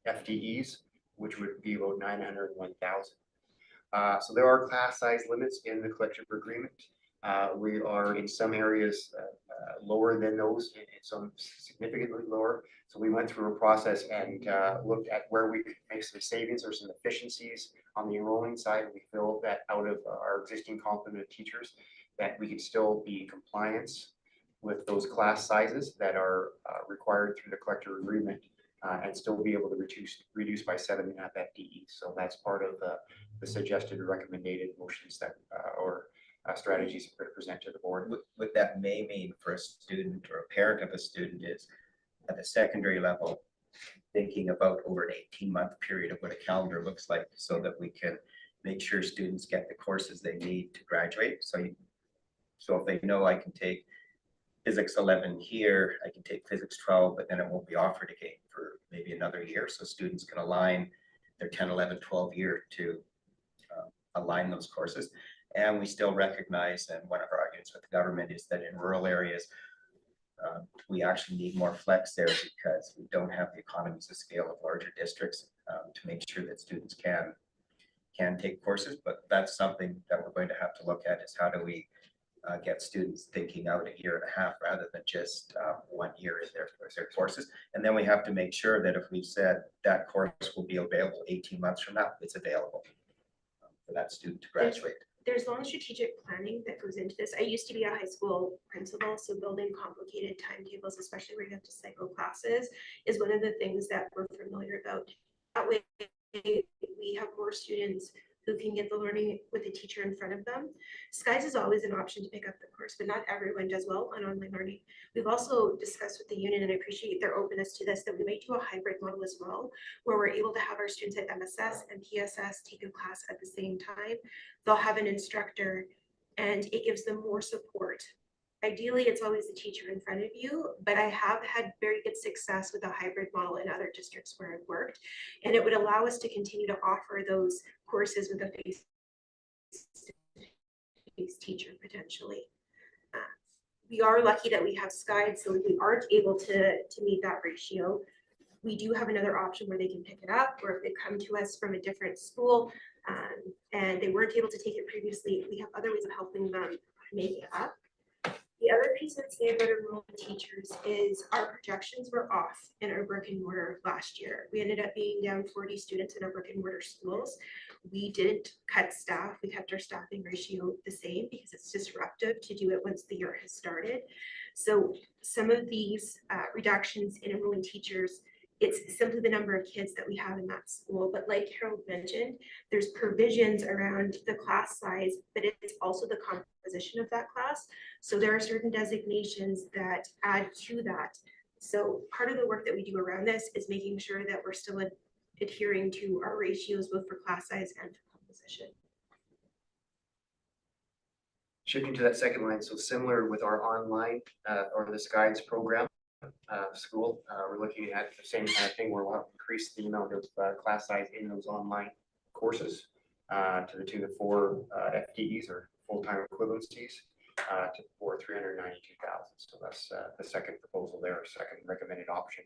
FTEs, which would be about 901,000. So there are class size limits in the collective agreement. We are in some areas lower than those, and some significantly lower. So we went through a process and looked at where we could make some savings or some efficiencies on the enrolling side. We feel that out of our existing complement of teachers, that we could still be in compliance with those class sizes that are required through the collective agreement, and still be able to reduce by 7.5 FTE. So that's part of the suggested recommended motions that or strategies we're going to present to the board. What that may mean for a student or a parent of a student is at the secondary level, thinking about over an 18-month period of what a calendar looks like, so that we can make sure students get the courses they need to graduate. So if they know I can take physics 11 here, I can take physics 12, but then it won't be offered again for maybe another year. So students can align their 10, 11, 12 year to align those courses. And we still recognize, and one of our arguments with the government is that in rural areas, we actually need more flex there because we don't have the economies of scale of larger districts to make sure that students can take courses. But that's something that we're going to have to look at, is how do we get students thinking out a year and a half rather than just 1 year as their courses. And then we have to make sure that if we've said that course will be available 18 months from now, it's available for that student to graduate. There's long strategic planning that goes into this. I used to be a high school principal, so building complicated timetables, especially where you have to cycle classes, is one of the things that we're familiar about. That way, we have more students who can get the learning with the teacher in front of them. Skies is always an option to pick up the course, but not everyone does well on online learning. We've also discussed with the union, and I appreciate their openness to this, that we might do a hybrid model as well, where we're able to have our students at MSS and PSS take a class at the same time. They'll have an instructor, and it gives them more support. Ideally, it's always the teacher in front of you, but I have had very good success with a hybrid model in other districts where I've worked, and it would allow us to continue to offer those courses with a face-to-face teacher potentially. We are lucky that we have Skype, so if we aren't able to meet that ratio, we do have another option where they can pick it up, or if they come to us from a different school and they weren't able to take it previously, we have other ways of helping them make it up. The other piece I'd say about enrollment teachers is our projections were off in our brick and mortar last year. We ended up being down 40 students in our brick and mortar schools. We didn't cut staff. We kept our staffing ratio the same because it's disruptive to do it once the year has started. So some of these reductions in enrolling teachers, it's simply the number of kids that we have in that school. But like Harold mentioned, there's provisions around the class size, but it's also the composition of that class. So there are certain designations that add to that. So part of the work that we do around this is making sure that we're still adhering to our ratios, both for class size and for composition. Shifting to that second line, so similar with our online or the Skies program school, we're looking at the same kind of thing where we'll have increased the amount of class size in those online courses to the tune of 4 FTEs or full-time equivalencies for 392,000. So that's the second proposal there, second recommended option.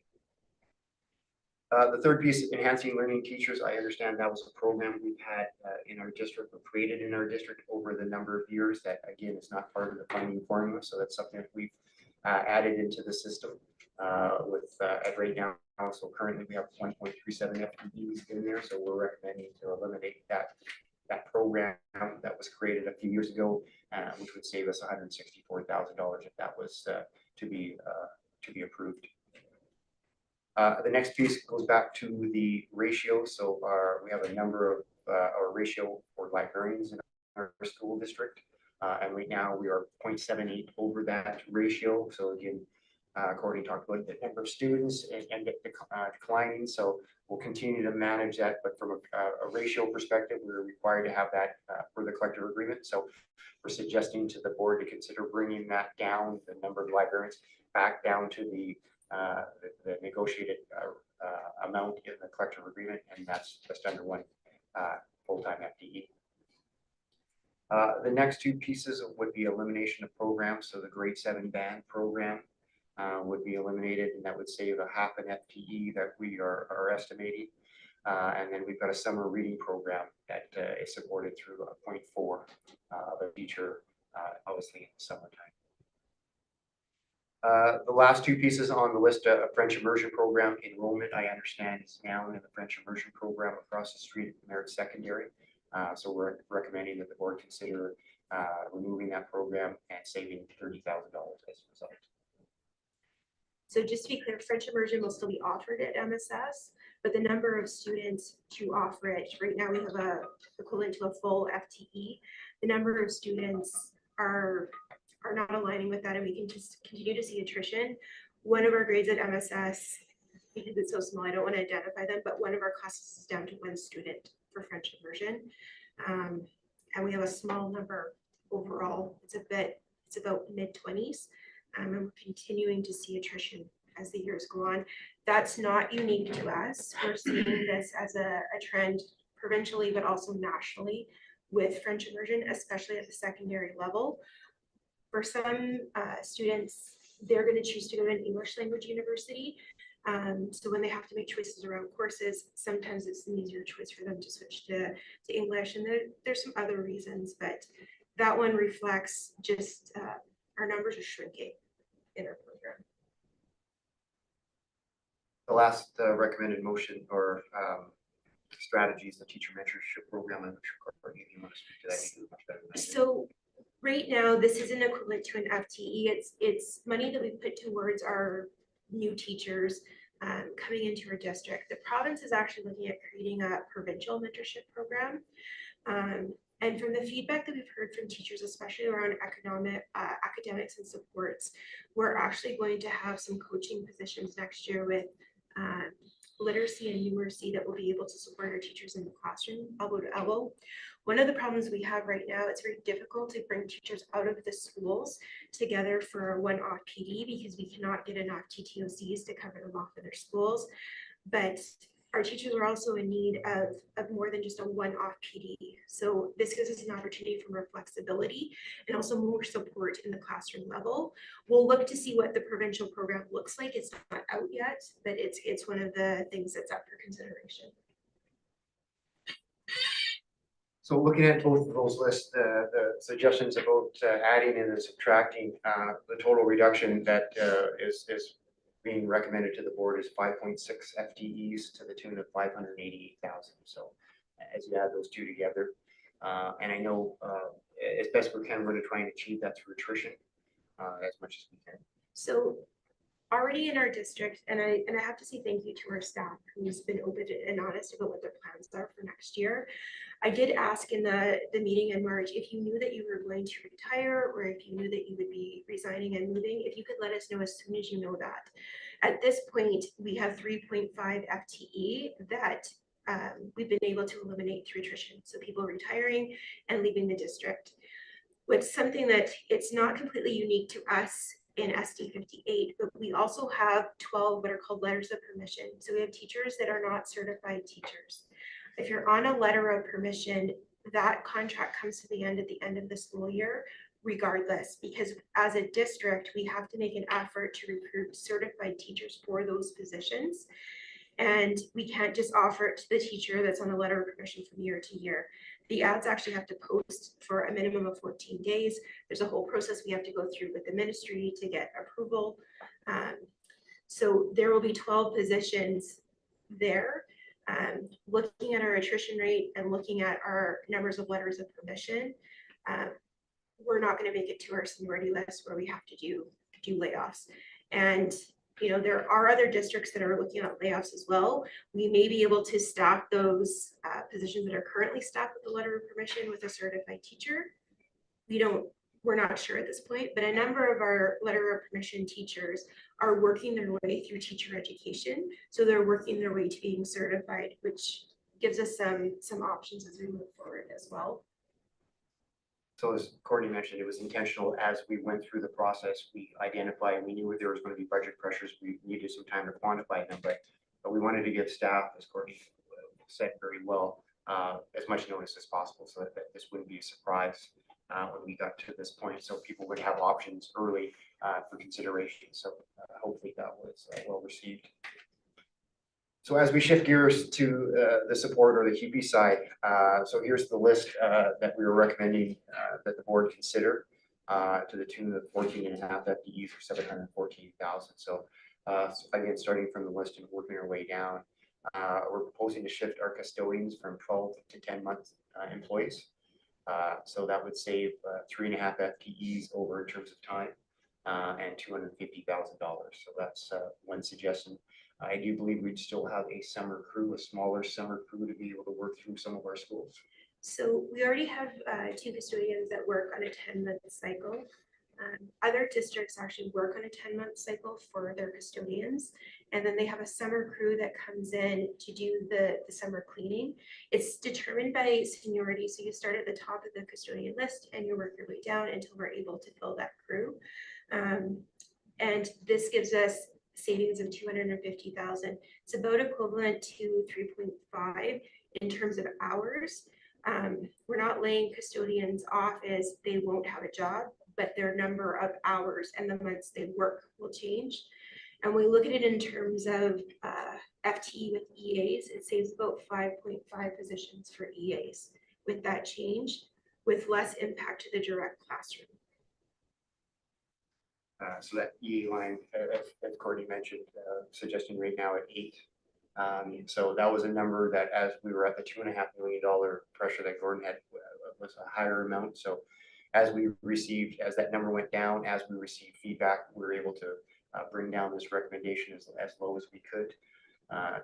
The third piece, enhancing learning teachers. I understand that was a program we've had in our district, or created in our district over the number of years. That again is not part of the funding formula, so that's something that we've added into the system with at right now. So currently we have 1.37 FTEs in there, so we're recommending to eliminate that program that was created a few years ago, which would save us $164,000 if that was to be approved. The next piece goes back to the ratio. So we have a number of our ratio for librarians in our school district. And right now we are 0.78 over that ratio. So again, Courtney talked about the number of students and declining. So we'll continue to manage that. But from a ratio perspective, we're required to have that for the collective agreement. So we're suggesting to the board to consider bringing that down, the number of librarians back down to the negotiated amount in the collective agreement, and that's just under one full-time FTE. The next two pieces would be elimination of programs. So the grade 7 band program would be eliminated, and that would save a half an FTE that we are estimating. And then we've got a summer reading program that is supported through a 0.4 of a teacher, obviously in the summertime. The last two pieces on the list, a French immersion program enrollment, I understand, is down in the French immersion program across the street at Merritt Secondary. So we're recommending that the board consider removing that program and saving $30,000 as a result. So just to be clear, French immersion will still be offered at MSS, but the number of students to offer it, right now we have a equivalent to a full FTE. The number of students are not aligning with that, and we can just continue to see attrition. One of our grades at MSS, because it's so small, I don't want to identify them, but one of our classes is down to 1 student for French immersion. And we have a small number overall. It's about mid-20s. And we're continuing to see attrition as the years go on. That's not unique to us. We're seeing this as a trend provincially, but also nationally with French immersion, especially at the secondary level. For some students, they're going to choose to go to an English language university. So when they have to make choices around courses, sometimes it's an easier choice for them to switch to English. And there's some other reasons, but that one reflects just our numbers are shrinking in our program. The last recommended motion or strategy is the teacher mentorship program. I'm not sure, Courtney, if you want to speak to that, you do much better than I do. So right now, this isn't equivalent to an FTE. It's money that we put towards our new teachers coming into our district. The province is actually looking at creating a provincial mentorship program. And from the feedback that we've heard from teachers, especially around academics and supports, we're actually going to have some coaching positions next year with literacy and numeracy that will be able to support our teachers in the classroom, elbow to elbow. One of the problems we have right now, it's very difficult to bring teachers out of the schools together for one-off PD because we cannot get enough TTOCs to cover them off in their schools. But our teachers are also in need of more than just a one-off PD. So this gives us an opportunity for more flexibility and also more support in the classroom level. We'll look to see what the provincial program looks like. It's not out yet, but it's one of the things that's up for consideration. So looking at both of those lists, the suggestions about adding and subtracting, the total reduction that is being recommended to the board is 5.6 FTEs to the tune of 588,000. So as you add those two together, and I know as best we can, we're going to try and achieve that through attrition as much as we can. So already in our district, and I have to say thank you to our staff who's been open and honest about what their plans are for next year. I did ask in the meeting in March, if you knew that you were going to retire or if you knew that you would be resigning and moving, if you could let us know as soon as you know that. At this point, we have 3.5 FTE that we've been able to eliminate through attrition. So people retiring and leaving the district. What's something that it's not completely unique to us in SD58, but we also have 12 what are called letters of permission. So we have teachers that are not certified teachers. If you're on a letter of permission, that contract comes to the end at the end of the school year, regardless, because as a district, we have to make an effort to recruit certified teachers for those positions. And we can't just offer it to the teacher that's on a letter of permission from year to year. The ads actually have to post for a minimum of 14 days. There's a whole process we have to go through with the ministry to get approval. So there will be 12 positions there. Looking at our attrition rate and looking at our numbers of letters of permission, we're not going to make it to our seniority list where we have to do layoffs. And you know, there are other districts that are looking at layoffs as well. We may be able to staff those positions that are currently staffed with a letter of permission with a certified teacher. We're not sure at this point, but a number of our letter of permission teachers are working their way through teacher education. So they're working their way to being certified, which gives us some options as we move forward as well. So as Courtney mentioned, it was intentional. As we went through the process, we identified, we knew there was going to be budget pressures. We needed some time to quantify them, but we wanted wanted to give staff, as Courtney said very well, as much notice as possible so that this wouldn't be a surprise when we got to this point. So people would have options early for consideration. So hopefully that was well received. So as we shift gears to the support or the QP side, so here's the list that we were recommending that the board consider to the tune of 14.5 FTEs for 714,000. So again, starting from the list and working our way down, we're proposing to shift our custodians from 12 to 10 month employees. So that would save 3.5 FTEs over in terms of time and $250,000. So that's one suggestion. I do believe we'd still have a summer crew, a smaller summer crew, to be able to work through some of our schools. So we already have 2 custodians that work on a 10-month cycle. Other districts actually work on a 10-month cycle for their custodians. And then they have a summer crew that comes in to do the summer cleaning. It's determined by seniority. So you start at the top of the custodian list and you work your way down until we're able to fill that crew. And this gives us savings of 250,000. It's about equivalent to 3.5 in terms of hours. We're not laying custodians off as they won't have a job, but their number of hours and the months they work will change. And we look at it in terms of FTE with EAs, it saves about 5.5 positions for EAs with that change, with less impact to the direct classroom. So that EA line, as Courtney mentioned, suggesting right now at 8. So that was a number that, as we were at the $2.5 million pressure that Gordon had, was a higher amount. So as that number went down, as we received feedback, we were able to bring down this recommendation as low as we could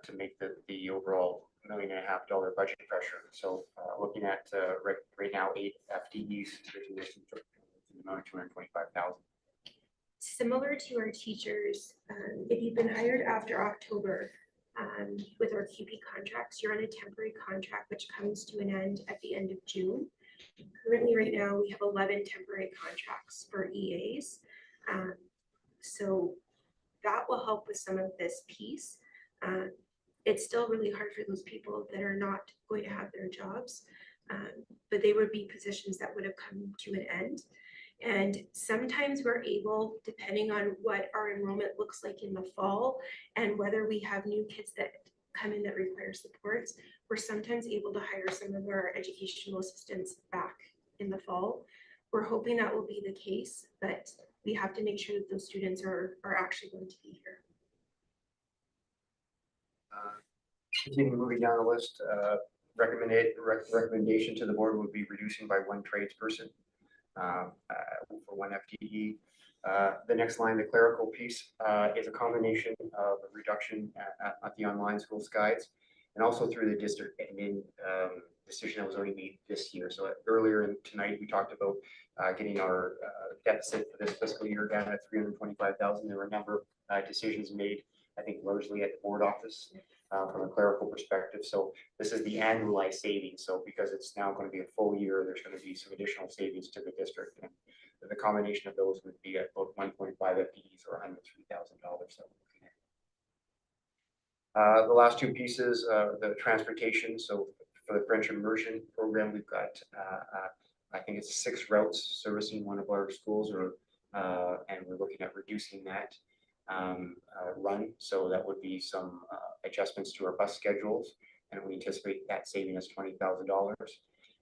to make the overall $1.5 million budget pressure. So looking at right now 8 FTEs, the amount of 225,000. Similar to our teachers, if you've been hired after October with our QP contracts, you're on a temporary contract which comes to an end at the end of June. Currently, right now, we have 11 temporary contracts for EAs. So that will help with some of this piece. It's still really hard for those people that are not going to have their jobs, but they would be positions that would have come to an end. And sometimes we're able, depending on what our enrollment looks like in the fall and whether we have new kids that come in that require supports, we're sometimes able to hire some of our educational assistants back in the fall. We're hoping that will be the case, but we have to make sure that those students are actually going to be here. Continuing moving down the list, recommendation to the board would be reducing by 1 tradesperson for 1 FTE. The next line, the clerical piece, is a combination of a reduction at the online schools guides and also through the district admin decision that was only made this year. So earlier tonight, we talked about getting our deficit for this fiscal year down at 325,000. There were a number of decisions made, I think largely at the board office from a clerical perspective. So this is the annualized savings. So because it's now going to be a full year, there's going to be some additional savings to the district. And the combination of those would be at about 1.5 FTEs or $103,000. So the last 2 pieces, the transportation. So for the French immersion program, we've got, I think it's 6 routes servicing one of our schools, and we're looking at reducing that run. So that would be some adjustments to our bus schedules, and we anticipate that saving us $20,000.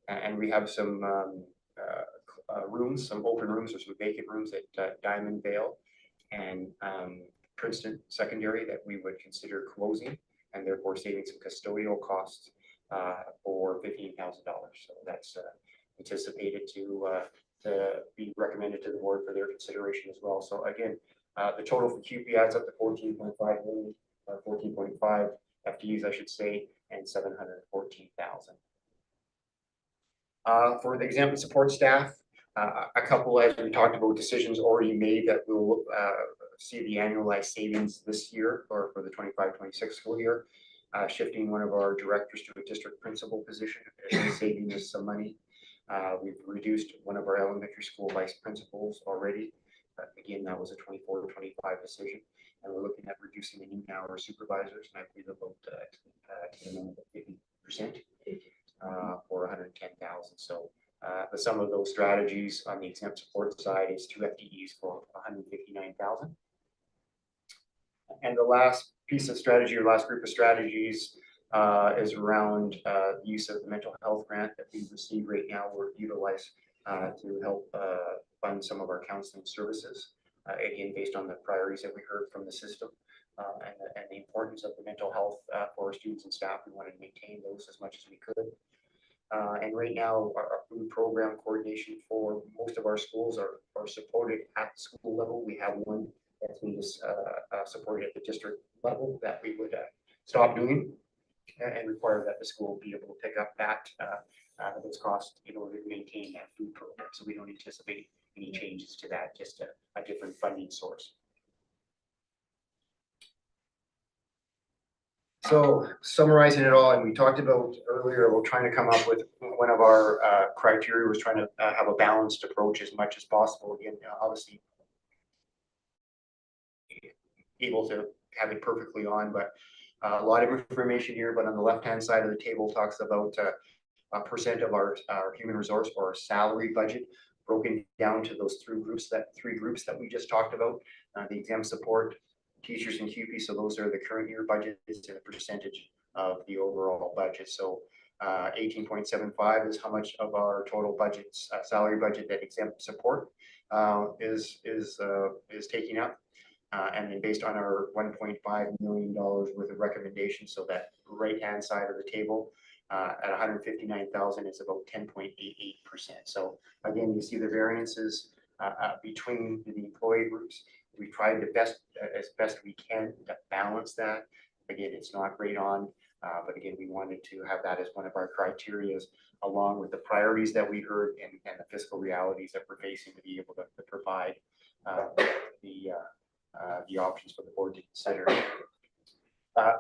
And we have some rooms, some open rooms or some vacant rooms at Diamond Vale and Princeton Secondary that we would consider closing, and therefore saving some custodial costs for $15,000. So that's anticipated to be recommended to the board for their consideration as well. So again, the total for QP adds up to 14.5 million, 14.5 FTEs, I should say, and 714,000. For the exam and support staff, a couple, as we talked about, decisions already made that will see the annualized savings this year or for the 25-26 school year. Shifting one of our directors to a district principal position, saving us some money. We've reduced one of our elementary school vice principals already. Again, that was a 24-25 decision. and we're looking at reducing the noon hour supervisors, and I believe about to the amount of 50% for 110,000. So the sum of those strategies on the exempt support side is 2 FTEs for 159,000. And the last piece of strategy, or last group of strategies, is around the use of the mental health grant that we receive right now. We're utilized to help fund some of our counseling services, again, based on the priorities that we heard from the system and the importance of the mental health for our students and staff. We wanted to maintain those as much as we could. And right now, our food program coordination for most of our schools are supported at the school level. We have one that's being supported at the district level that we would stop doing and require that the school be able to pick up that those costs in order to maintain that food program. So we don't anticipate any changes to that, just a different funding source. So summarizing it all, and we talked about earlier, we're trying to come up with one of our criteria was trying to have a balanced approach as much as possible. Again, obviously able to have it perfectly on, but a lot of information here. But on the left-hand side of the table talks about a percent of our human resource or our salary budget broken down to those three groups that we just talked about, the exempt support, teachers and QP. So those are the current year budgets and a percentage of the overall budget. So 18.75 is how much of our total budgets, salary budget, that exempt support is taking up. And then based on our $1.5 million worth of recommendations, so that right-hand side of the table at 159,000 is about 10.88%. So again, you see the variances between the employee groups. We tried as best we can to balance that. Again, it's not great on, but again, we wanted to have that as one of our criteria, along with the priorities that we heard and the fiscal realities that we're facing, to be able to provide the options for the board to consider.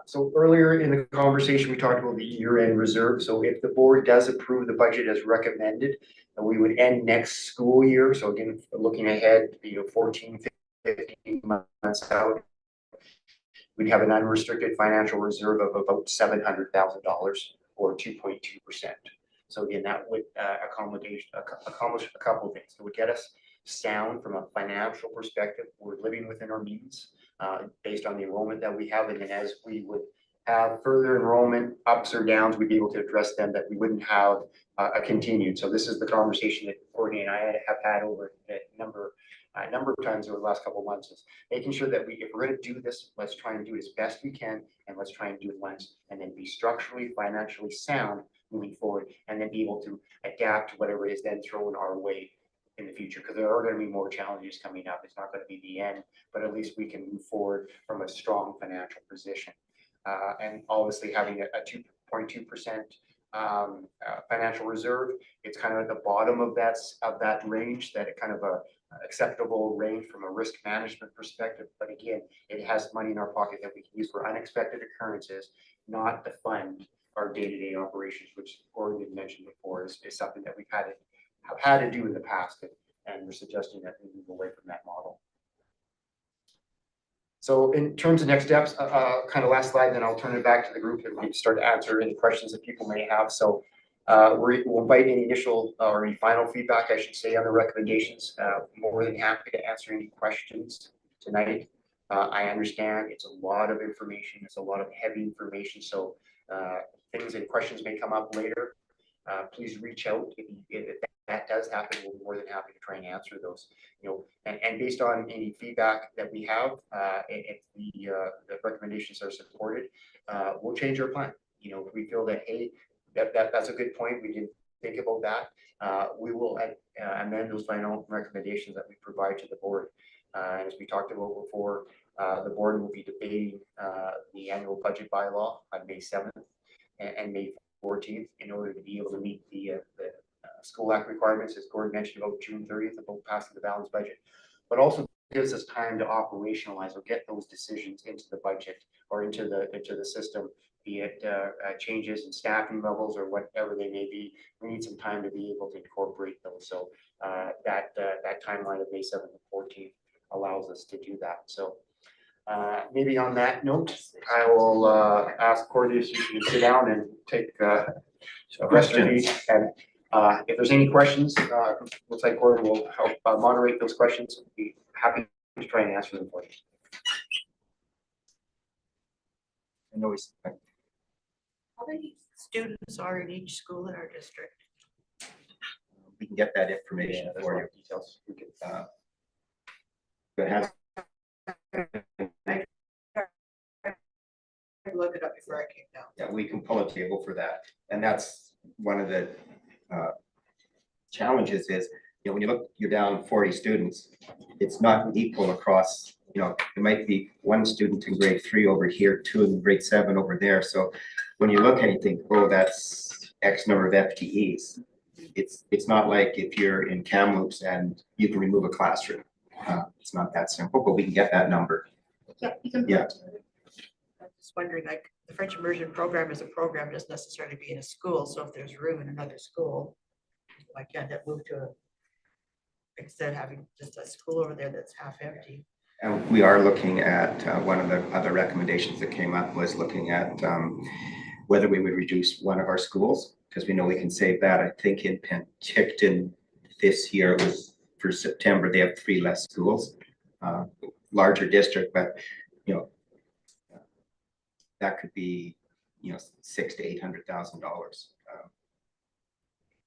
So earlier in the conversation, we talked about the year-end reserve. So if the board does approve the budget as recommended, we would end next school year. So again, looking ahead, 14, 15 months out, we'd have an unrestricted financial reserve of about $700,000 or 2.2%. So again, that would accomplish a couple of things. It would get us sound from a financial perspective. We're living within our means based on the enrollment that we have, and then as we would have further enrollment ups or downs, we'd be able to address them, that we wouldn't have a continued. So this is the conversation that Courtney and I have had over a number of times over the last couple of months, is making sure that if we're going to do this, let's try and do it as best we can, and let's try and do it once, and then be structurally, financially sound moving forward, and then be able to adapt to whatever is then thrown our way in the future, because there are going to be more challenges coming up. It's not going to be the end, but at least we can move forward from a strong financial position. And obviously having a 2.2% financial reserve, it's kind of at the bottom of that range, that it kind of a acceptable range from a risk management perspective. But again, it has money in our pocket that we can use for unexpected occurrences, not to fund our day-to-day operations, which Gordon had mentioned before is something that we've have had to do in the past, and we're suggesting that we move away from that model. So in terms of next steps, kind of last slide, then I'll turn it back to the group and we can start to answer any questions that people may have. So we'll invite any initial or any final feedback, I should say, on the recommendations. More than happy to answer any questions tonight. I understand it's a lot of information. It's a lot of heavy information. So things and questions may come up later. Please reach out if that does happen. We'll be more than happy to try and answer those. And based on any feedback that we have, if the recommendations are supported, we'll change our plan. If we feel that, hey, that's a good point, we didn't think about that, we will amend those final recommendations that we provide to the board. As we talked about before, the board will be debating the annual budget bylaw on May 7th and May 14th in order to be able to meet the School Act requirements, as Gordon mentioned, about June 30th, about passing the balanced budget, but also gives us time to operationalize or get those decisions into the budget or into the system, be it changes in staffing levels or whatever they may be. We need some time to be able to incorporate those. So that timeline of May 7th and 14th allows us to do that. So Maybe on that note, I will ask Cordy if she can sit down and take questions. And if there's any questions, looks like Cordy will help moderate those questions. We'll be happy to try and answer them for you. I know he's. How many students are in each school in our district? We can get that information there's a for lot you. of details. We can, But has Look it up before I came down. Yeah, we can pull a table for that. And that's one of the challenges is, when you look, you're down 40 students, it's not equal across, it might be one student in grade 3 over here, 2 in grade 7 over there. So when you look at it, you think, oh, that's X number of FTEs. It's not like if you're in Kamloops and you can remove a classroom. It's not that simple, but we can get that number. Yeah, you can. Yeah. I'm just wondering, like, the French immersion program as a program doesn't necessarily be in a school, so if there's room in another school, why can't that move to instead of having just a school over there that's half empty? And we are looking at, one of the other recommendations that came up was looking at whether we would reduce one of our schools, because we know we can save that. I think in Penticton this year was for September, they have 3 less schools, larger district, but that could be, $600,000 to $800,000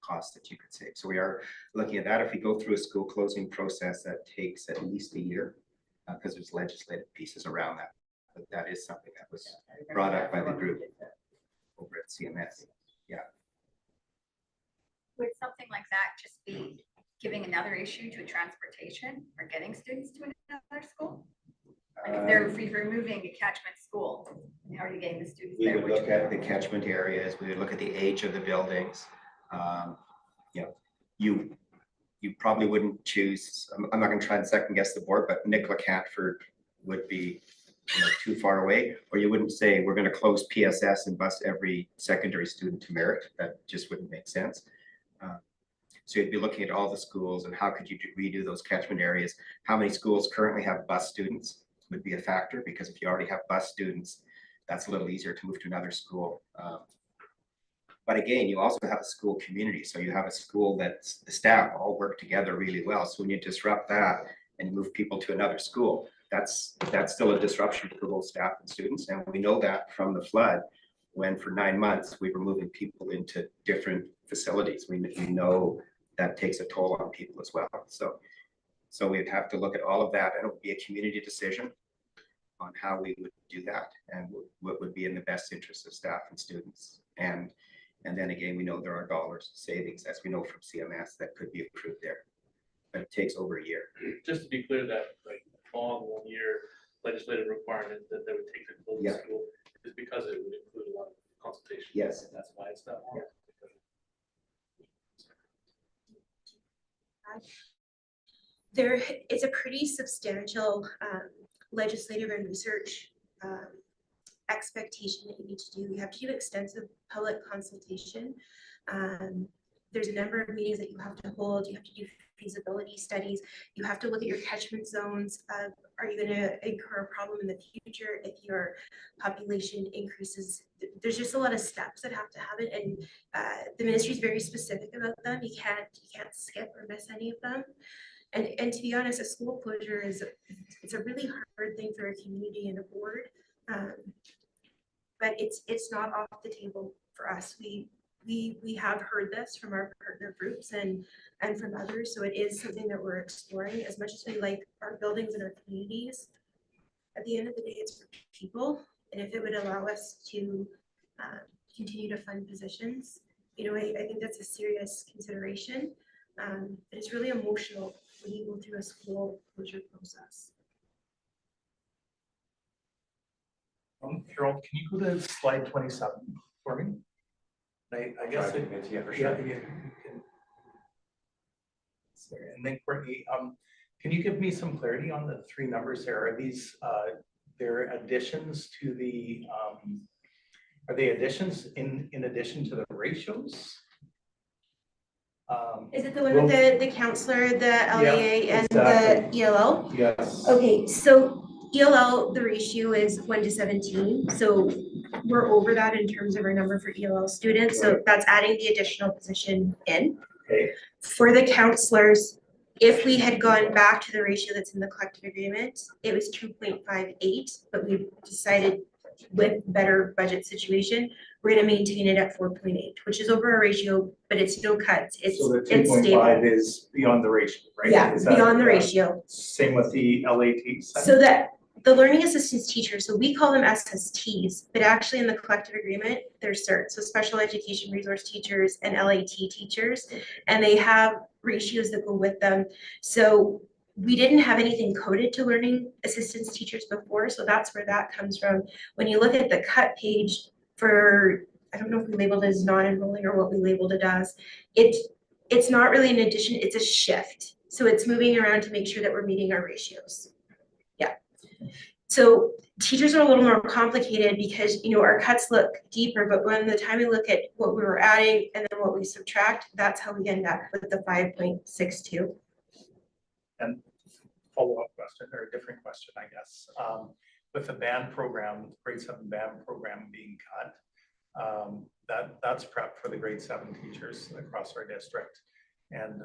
cost that you could save. So we are looking at that. If we go through a school closing process, that takes at least a year because there's legislative pieces around that. But that is something that was brought up by the group over at CMS. Yeah. Would something like that just be giving another issue to transportation or getting students to another school? Like if they're removing a catchment school, how are you getting the students We there? would look at the catchment areas. We would look at the age of the buildings. You probably wouldn't choose, I'm not going to try and second guess the board, but Nicola Catford would be too far away, or you wouldn't say we're going to close PSS and bus every secondary student to Merritt. That just wouldn't make sense. So you'd be looking at all the schools and how could you redo those catchment areas? How many schools currently have bus students would be a factor, because if you already have bus students, that's a little easier to move to another school. But again, you also have a school community. So you have a school that the staff all work together really well. So when you disrupt that and you move people to another school, that's still a disruption for both staff and students. And we know that from the flood, when for 9 months we were moving people into different facilities. We know that takes a toll on people as well. So we'd have to look at all of that, and it would be a community decision on how we would do that and what would be in the best interest of staff and students. And then again, we know there are dollars savings, as we know from CMS, that could be approved there, but it takes over a year. Just to be clear, that like long 1 year legislative requirement that they would take to close the school is because it would include a lot of consultation. Yes. And that's why it's that long. There is a pretty substantial legislative and research expectation that you need to do. You have to do extensive public consultation. There's a number of meetings that you have to hold. You have to do feasibility studies. You have to look at your catchment zones. Are you going to incur a problem in the future if your population increases? There's just a lot of steps that have to happen, and the ministry is very specific about them. You can't skip or miss any of them. And to be honest, a school closure it's a really hard thing for a community and a board. But it's not off the table for us. We have heard this from our partner groups and from others. So it is something that we're exploring. As much as we like our buildings and our communities, at the end of the day, it's for people. And if it would allow us to continue to fund positions, I think that's a serious consideration. But it's really emotional when you go through a school closure process. Harold, can you go to slide 27 for me? I guess it, Yeah, for yeah, sure. you can. Sorry, and then Courtney, can you give me some clarity on the 3 numbers there? Are these they're additions to the are they additions in addition to the ratios? Is it the one with the counselor, the LAA, and exactly. the ELO? Yes. Okay, so ELL, the ratio is 1 to 17, so we're over that in terms of our number for ELL students, so that's adding the additional position in. Okay. For the counselors, if we had gone back to the ratio that's in the collective agreement, it was 2.58, but we decided with better budget situation, we're gonna maintain it at 4.8, which is over our ratio, but it's no cuts, it's So the it's stable. 2.5 is beyond the ratio, right? Yeah, Is that, beyond the ratio. Same with the LAT side? So that the learning assistance teachers, so we call them SSTs, but actually in the collective agreement, they're CERT, so special education resource teachers and LAT teachers, and they have ratios that go with them. So we didn't have anything coded to learning assistance teachers before, so that's where that comes from. When you look at the cut page for, I don't know if we labeled it as non-enrolling or what we labeled it as, it's not really an addition, it's a shift. So it's moving around to make sure that we're meeting our ratios. Yeah. So teachers are a little more complicated because, you know, our cuts look deeper, but when the time we look at what we were adding and then what we subtract, that's how we end up with the 5.62. And follow-up question, or a different question, I guess. With the band program, grade 7 band program being cut, that's prep for the grade 7 teachers across our district. And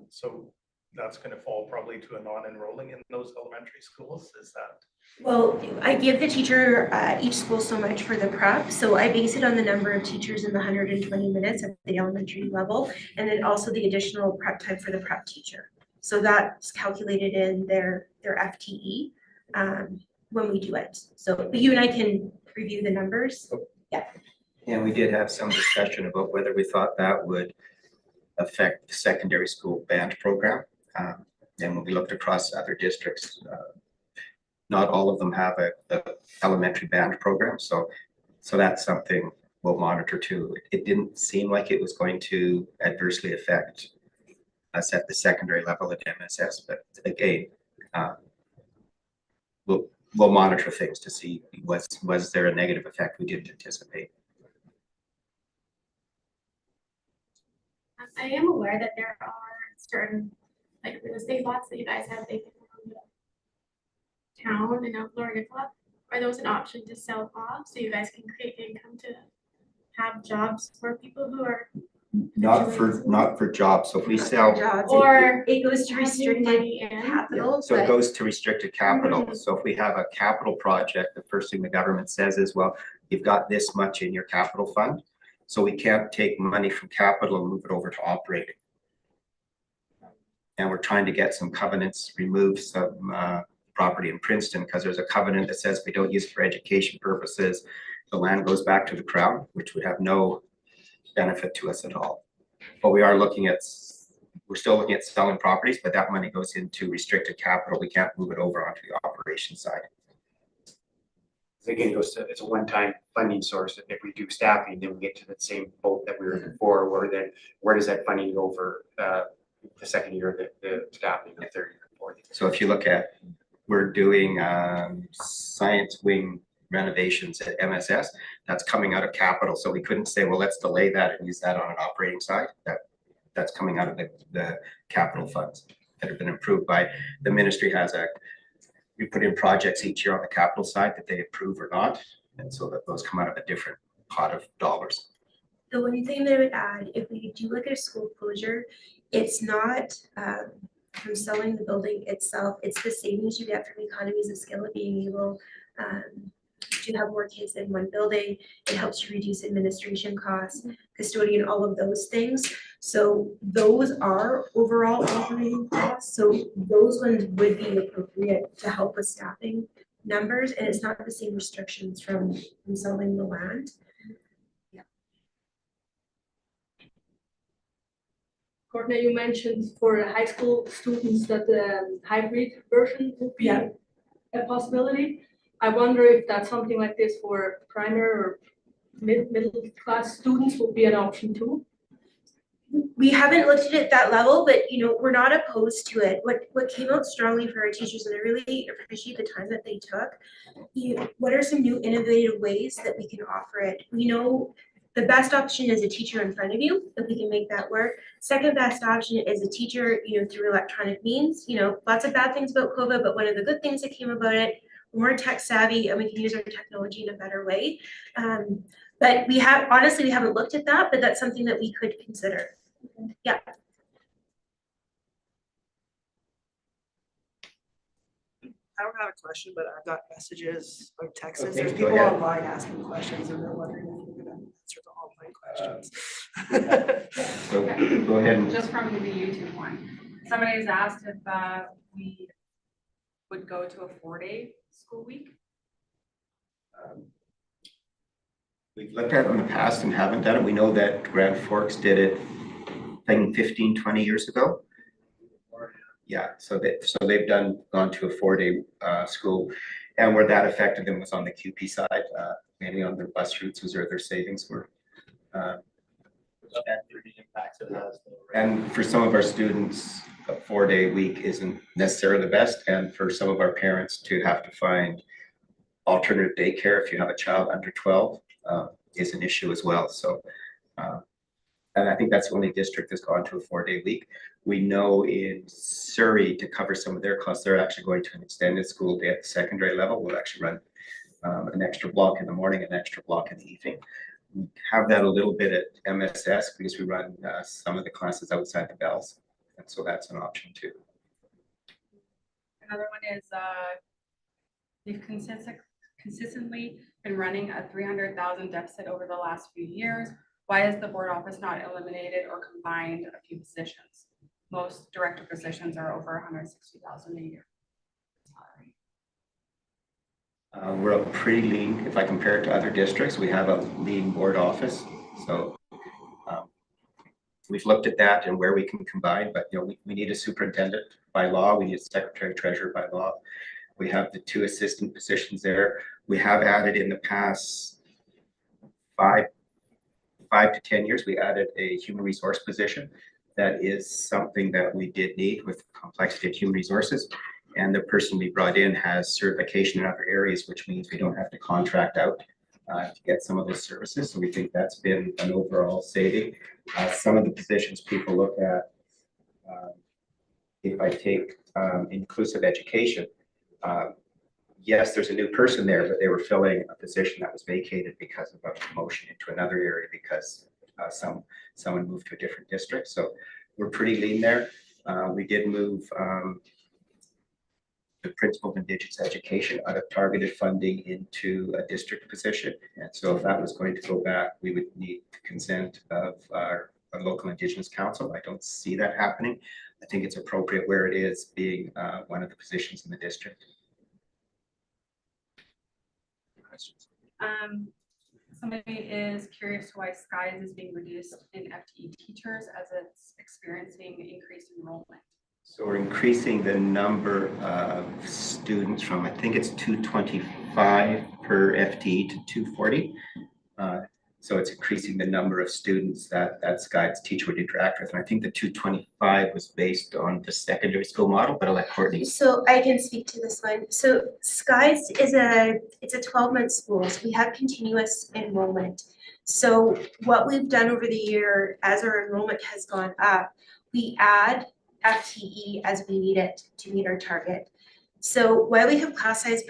so that's going to fall probably to a non-enrolling in those elementary schools, is that? Well, I give the teacher each school so much for the prep. So I base it on the number of teachers in the 120 minutes at the elementary level, and then also the additional prep time for the prep teacher. So that's calculated in their FTE when we do it. So, but you and I can review the numbers. Yeah. And we did have some discussion about whether we thought that would affect the secondary school band program. And when we looked across other districts, not all of them have a elementary band program. So that's something we'll monitor too. It didn't seem like it was going to adversely affect us at the secondary level at MSS, but again, we'll monitor things to see was there a negative effect we didn't anticipate. I am aware that there are certain, like real estate lots that you guys have vacant around the town and outdoor Nicola. Are those an option to sell off so you guys can create income to have jobs for people who are Not for jobs. So if we sell, Jobs, or it goes to having restricted money in? capital. so it but- goes to restricted capital. So if we have a capital project, the first thing the government says is, well, you've got this much in your capital fund. So we can't take money from capital and move it over to operating. And we're trying to get some covenants removed, some property in Princeton, because there's a covenant that says we don't use it for education purposes. The land goes back to the Crown, which would have no benefit to us at all. But we are looking at, we're still looking at selling properties, but that money goes into restricted capital. We can't move it over onto the operations side. Again, it's a one-time funding source. And if we do staffing, then we get to the same boat that we were before, where then where does that funding go for the second year of the staffing, the third year, fourth year? So if you look at, we're doing science wing renovations at MSS, that's coming out of capital. So we couldn't say, well, let's delay that and use that on an operating side. That's coming out of the capital funds that have been approved by the ministry. We put in projects each year on the capital side that they approve or not. And so that those come out of a different pot of dollars. The one thing that I would add, if we do look at school closure, it's not from selling the building itself, it's the savings you get from economies of scale of being able to have more kids in one building. It helps you reduce administration costs, custodian, all of those things. So those are overall operating costs. So those ones would be appropriate to help with staffing numbers, and it's not the same restrictions from selling the land. Courtney, you mentioned for high school students that the hybrid version would be Yeah. a possibility. I wonder if that's something like this for primary or middle class students would be an option too. We haven't looked at it at that level, but you know, we're not opposed to it. What came out strongly for our teachers, and I really appreciate the time that they took. What are some new innovative ways that we can offer it? We know the best option is a teacher in front of you, if we can make that work. Second best option is a teacher, through electronic means. Lots of bad things about COVID, but one of the good things that came about it more tech savvy and we can use our technology in a better way. But honestly, we haven't looked at that, but that's something that we could consider. Yeah. I don't have a question, but I've got messages or texts. Okay, There's go people ahead. online asking questions and they're wondering if you're gonna answer the online questions. So go ahead and Just from the YouTube one, somebody's asked if we would go to a 4-day school week. we've looked at it in the past and haven't done it. We know that Grand Forks did it, I think 15, 20 years ago. Yeah, so they've gone to a 4-day school, and where that affected them was on the QP side, mainly on their bus routes was where their savings were. And for some of our students, a 4-day week isn't necessarily the best, and for some of our parents to have to find alternative daycare if you have a child under 12 is an issue as well. So, and I think that's the only district that's gone to a 4-day week. We know in Surrey, to cover some of their costs, they're actually going to an extended school day at the secondary level. We'll actually run an extra block in the morning, an extra block in the evening. We have that a little bit at MSS because we run some of the classes outside the bells. And so that's an option too. Another one is we've consistently been running a 300,000 deficit over the last few years. Why has the board office not eliminated or combined a few positions? Most director positions are over 160,000 a year. We're a pretty lean, if I compare it to other districts, we have a lean board office. So we've looked at that and where we can combine, but we need a superintendent by law. We need a secretary treasurer by law. We have the 2 assistant positions there. We have added in the past 5 to 10 years, we added a human resource position. That is something that we did need with the complexity of human resources. And the person we brought in has certification in other areas, which means we don't have to contract out to get some of those services. So we think that's been an overall saving. Some of the positions people look at, if I take inclusive education, yes, there's a new person there, but they were filling a position that was vacated because of a promotion into another area because someone moved to a different district. So we're pretty lean there. We did move the principal of Indigenous education out of targeted funding into a district position. And so if that was going to go back, we would need the consent of our local Indigenous council. I don't see that happening. I think it's appropriate where it is, being one of the positions in the district. Questions? Somebody is curious why SKYS is being reduced in FTE teachers as it's experiencing increased enrollment. So we're increasing the number of students from, I think it's 225 per FTE to 240. So it's increasing the number of students that SKYS teacher would interact with. And I think the 225 was based on the secondary school model, but I'll let Courtney. So I can speak to this one. So SKYS is it's a 12-month school. So we have continuous enrollment. So what we've done over the year, as our enrollment has gone up, we add FTE as we need it to meet our target. So while we have class size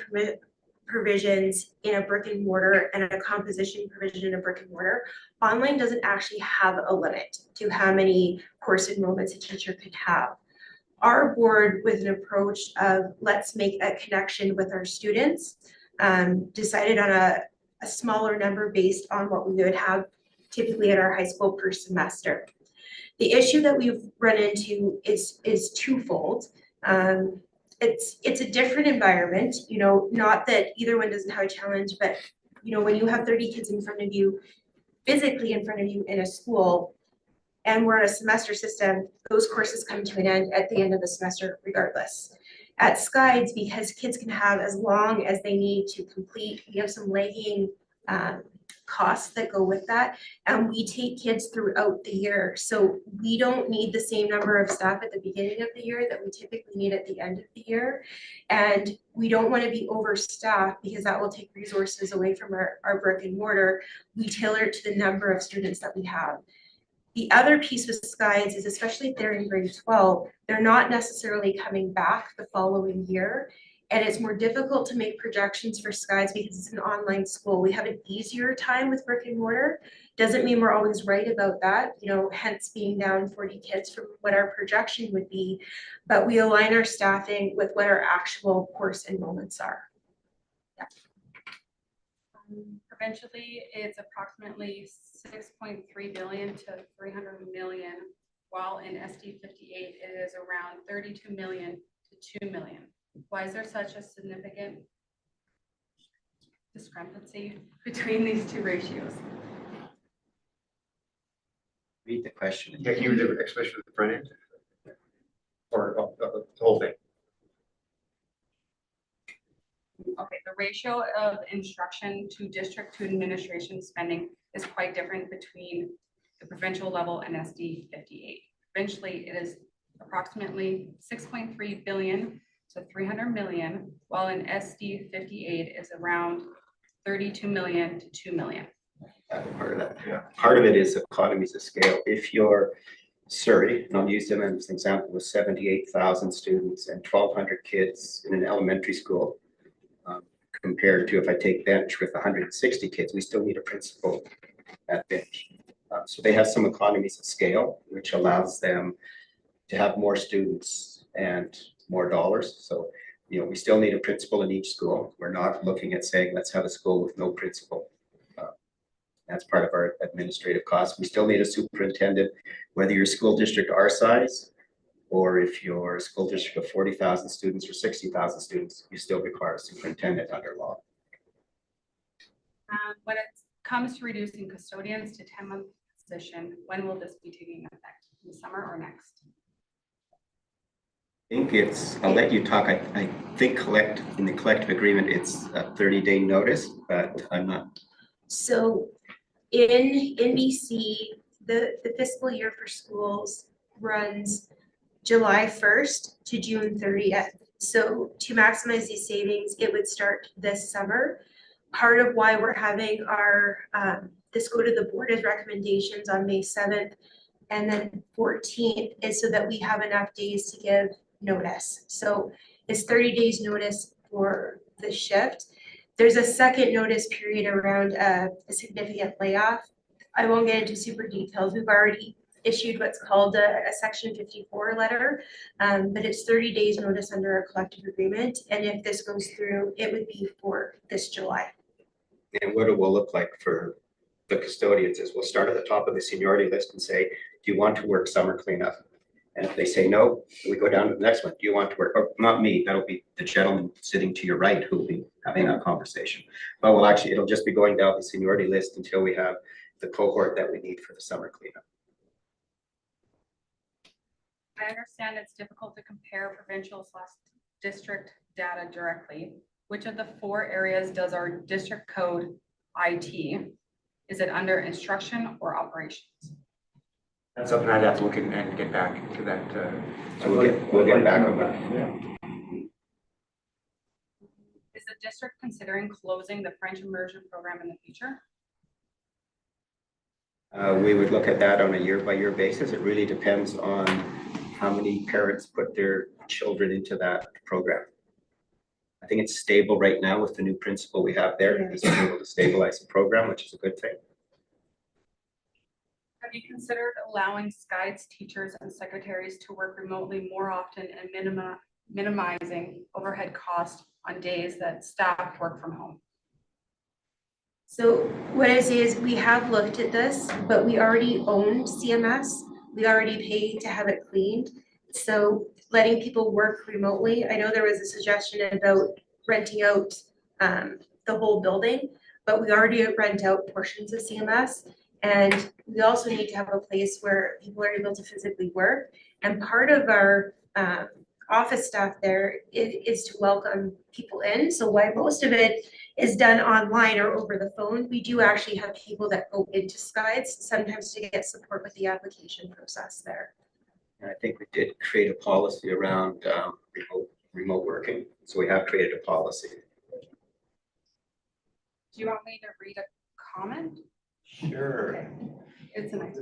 provisions in a brick and mortar and a composition provision in a brick and mortar, online doesn't actually have a limit to how many course enrollments a teacher could have. Our board, with an approach of let's make a connection with our students, decided on a smaller number based on what we would have typically at our high school per semester. The issue that we've run into is twofold. It's a different environment, not that either one doesn't have a challenge, but when you have 30 kids in front of you, physically in front of you in a school, and we're in a semester system, those courses come to an end at the end of the semester regardless. At SKYS, because kids can have as long as they need to complete, we have some lagging costs that go with that, and we take kids throughout the year. So we don't need the same number of staff at the beginning of the year that we typically need at the end of the year. And we don't want to be overstaffed because that will take resources away from our brick and mortar. We tailor it to the number of students that we have. The other piece with SKYS is, especially if they're in grade 12, they're not necessarily coming back the following year. And it's more difficult to make projections for skies because it's an online school. We have an easier time with brick and mortar. Doesn't mean we're always right about that, you know, hence being down 40 kids from what our projection would be. But we align our staffing with what our actual course enrollments are. Provincially, it's approximately 6.3 billion to 300 million, while in SD58, it is around 32 million to 2 million. Why is there such a significant discrepancy between these two ratios? Read the question. Yeah, can you do it, especially with the front end? Or the whole thing? Okay, the ratio of instruction to district to administration spending is quite different between the provincial level and SD58. Provincially, it is approximately 6.3 billion to 300 million, while in SD58 is around 32 million to 2 million. Part of that, yeah. Part of it is economies of scale. If you're Surrey, and I'll use them as an example, with 78,000 students and 1,200 kids in an elementary school, compared to if I take bench with 160 kids, we still need a principal at bench. So they have some economies of scale, which allows them to have more students and more dollars. So, you know, we still need a principal in each school. We're not looking at saying, let's have a school with no principal. That's part of our administrative costs. We still need a superintendent, whether you're a school district our size, or if you're a school district of 40,000 students or 60,000 students, you still require a superintendent under law. When it comes to reducing custodians to 10-month position, when will this be taking effect? In the summer or next? I think it's, I'll let you talk. I think in the collective agreement, it's a 30-day notice, but I'm not. So in BC, the fiscal year for schools runs July 1st to June 30th. So to maximize these savings, it would start this summer. Part of why we're having our, this go to the board as recommendations on May 7th and then 14th is so that we have enough days to give notice. So it's 30 days notice for the shift. There's a second notice period around a significant layoff. I won't get into super details. We've already issued what's called a Section 54 letter, but it's 30 days notice under a collective agreement. And if this goes through, it would be for this July. And what it will look like for the custodians is we'll start at the top of the seniority list and say, do you want to work summer cleanup? And if they say no, we go down to the next one. Do you want to work? Or not me, that'll be the gentleman sitting to your right who will be having that conversation. But we'll actually, it'll just be going down the seniority list until we have the cohort that we need for the summer cleanup. I understand it's difficult to compare provincial/district data directly. Which of the 4 areas does our district code IT? Is it under instruction or operations? That's something I'd have to look at and get back to that. So we'll get back on that. Is the district considering closing the French immersion program in the future? We would look at that on a year-by-year basis. It really depends on how many parents put their children into that program. I think it's stable right now with the new principal we have there. He's been able to stabilize the program, which is a good thing. Have you considered allowing SCIDE's teachers and secretaries to work remotely more often and minimizing overhead costs on days that staff work from home? So what I say is we have looked at this, but we already own CMS. We already paid to have it cleaned. So letting people work remotely, I know there was a suggestion about renting out the whole building, but we already rent out portions of CMS. And we also need to have a place where people are able to physically work. And part of our office staff there is to welcome people in. So while most of it is done online or over the phone, we do actually have people that go into SCIDES sometimes to get support with the application process there. And I think we did create a policy around remote working. So we have created a policy. Do you want me to read a comment? Sure. Okay. It's a nice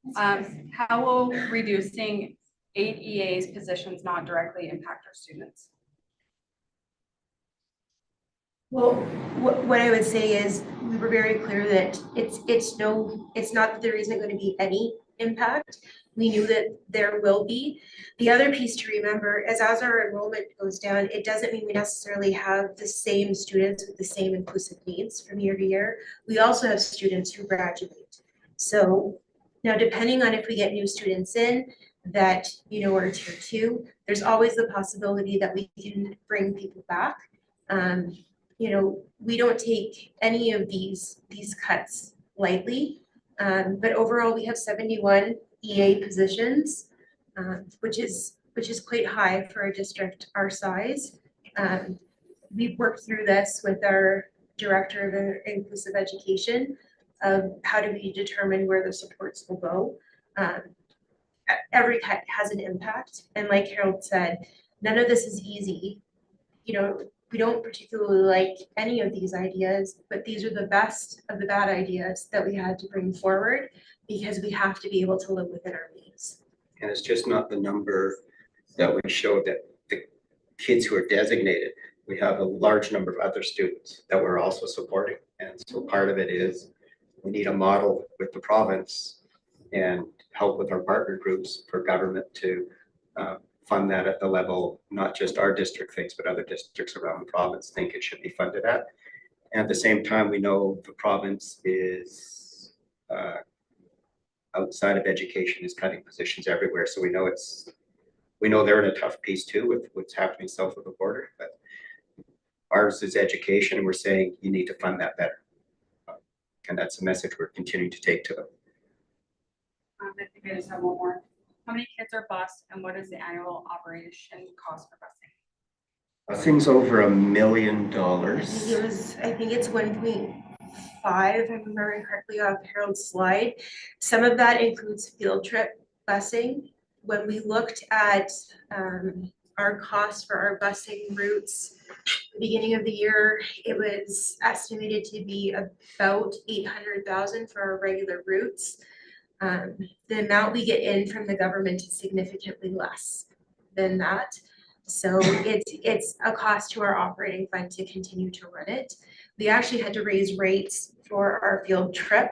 one. How will reducing 8 EAs positions not directly impact our students? Well, what I would say is, we were very clear that it's not that there isn't gonna be any impact. We knew that there will be. The other piece to remember is as our enrollment goes down, it doesn't mean we necessarily have the same students with the same inclusive needs from year to year. We also have students who graduate. So now, depending on if we get new students in that, are tier two, there's always the possibility that we can bring people back. We don't take any of these cuts lightly. But overall, we have 71 EA positions, which is quite high for a district our size. We've worked through this with our director of inclusive education of how do we determine where the supports will go. Every cut has an impact, and like Harold said, none of this is easy. We don't particularly like any of these ideas, but these are the best of the bad ideas that we had to bring forward because we have to be able to live within our means. And it's just not the number that we showed that the kids who are designated, we have a large number of other students that we're also supporting. And so part of it is we need a model with the province and help with our partner groups for government to fund that at the level, not just our district thinks, but other districts around the province think it should be funded at. And at the same time, we know the province is outside of education is cutting positions everywhere. So we know they're in a tough piece too with what's happening south of the border, but ours is education, and we're saying you need to fund that better. And that's a message we're continuing to take to them. I think I just have one more. How many kids are bused, and what is the annual operation cost for busing? Busing's over $1 million. I think it's 1.5, if I'm remembering correctly off Harold's slide. Some of that includes field trip busing. When we looked at our costs for our busing routes, beginning of the year, it was estimated to be about 800,000 for our regular routes. The amount we get in from the government is significantly less than that. So it's a cost to our operating fund to continue to run it. We actually had to raise rates for our field trip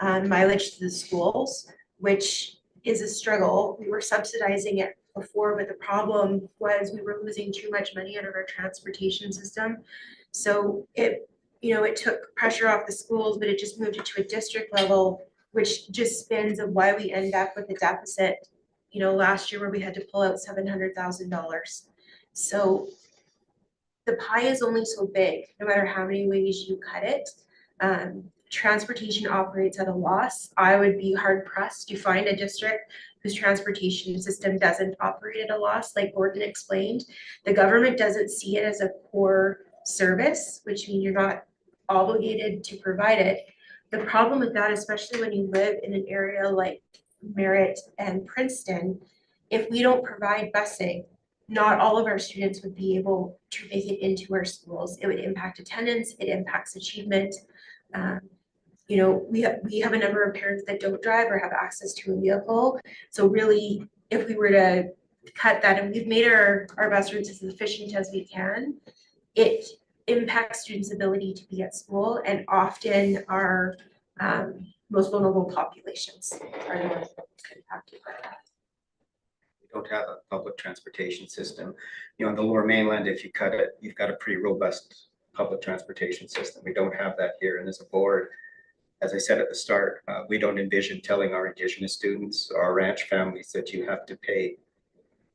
mileage to the schools, which is a struggle. We were subsidizing it before, but the problem was we were losing too much money out of our transportation system. So it took pressure off the schools, but it just moved it to a district level, which just spins of why we end up with a deficit, last year where we had to pull out $700,000. So the pie is only so big, no matter how many ways you cut it. Transportation operates at a loss. I would be hard pressed to find a district whose transportation system doesn't operate at a loss. Like Gordon explained, the government doesn't see it as a core service, which means you're not obligated to provide it. The problem with that, especially when you live in an area like Merritt and Princeton, if we don't provide busing, not all of our students would be able to make it into our schools. It would impact attendance, it impacts achievement. We have a number of parents that don't drive or have access to a vehicle. So really, if we were to cut that, and we've made our bus routes as efficient as we can, it impacts students' ability to be at school, and often our most vulnerable populations are the ones impacted by that. We don't have a public transportation system. On the Lower Mainland, if you cut it, you've got a pretty robust public transportation system. We don't have that here, and as a board, as I said at the start, we don't envision telling our Indigenous students or our ranch families that you have to pay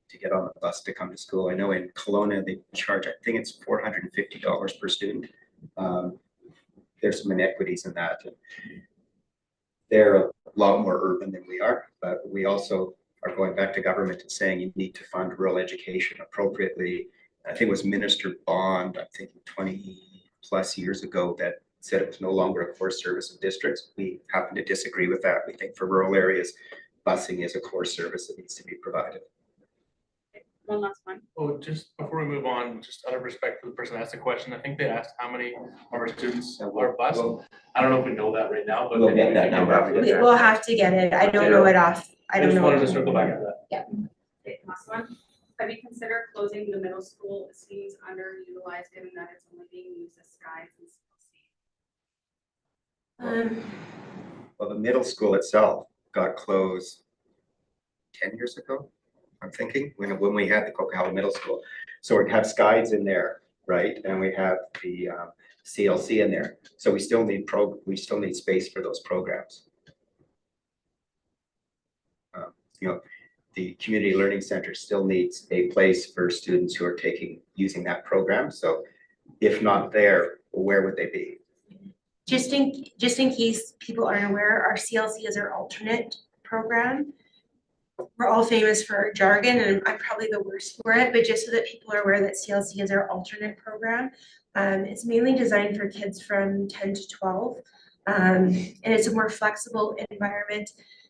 to get on the bus to come to school. I know in Kelowna, they charge, I think it's $450 per student. There's some inequities in that. They're a lot more urban than we are, but we also are going back to government and saying you need to fund rural education appropriately. I think it was Minister Bond, I think 20 plus years ago, that said it was no longer a core service of districts. We happen to disagree with that. We think for rural areas, busing is a core service that needs to be provided. One last one. Oh, just before we move on, just out of respect for the person that asked the question, I think they asked how many of our students are bused. I don't know if we know that right now, but We'll get that number. We'll have to get it. I don't know it off. I don't know. just wanted to circle back on that. Okay, last one. Have you considered closing the middle school? It seems underutilized, given that it's only being used as skies and CLC. Well, the middle school itself got closed 10 years ago, I'm thinking, when we had the Coquihalla Middle School. So we have skies in there, right? And we have the CLC in there. So we still need space for those programs. You know, the Community Learning Center still needs a place for students who are using that program. So if not there, where would they be? Just in case people aren't aware, our CLC is our alternate program. We're all famous for our jargon, and I'm probably the worst for it, but just so that people are aware that CLC is our alternate program. It's mainly designed for kids from 10 to 12, and it's a more flexible environment.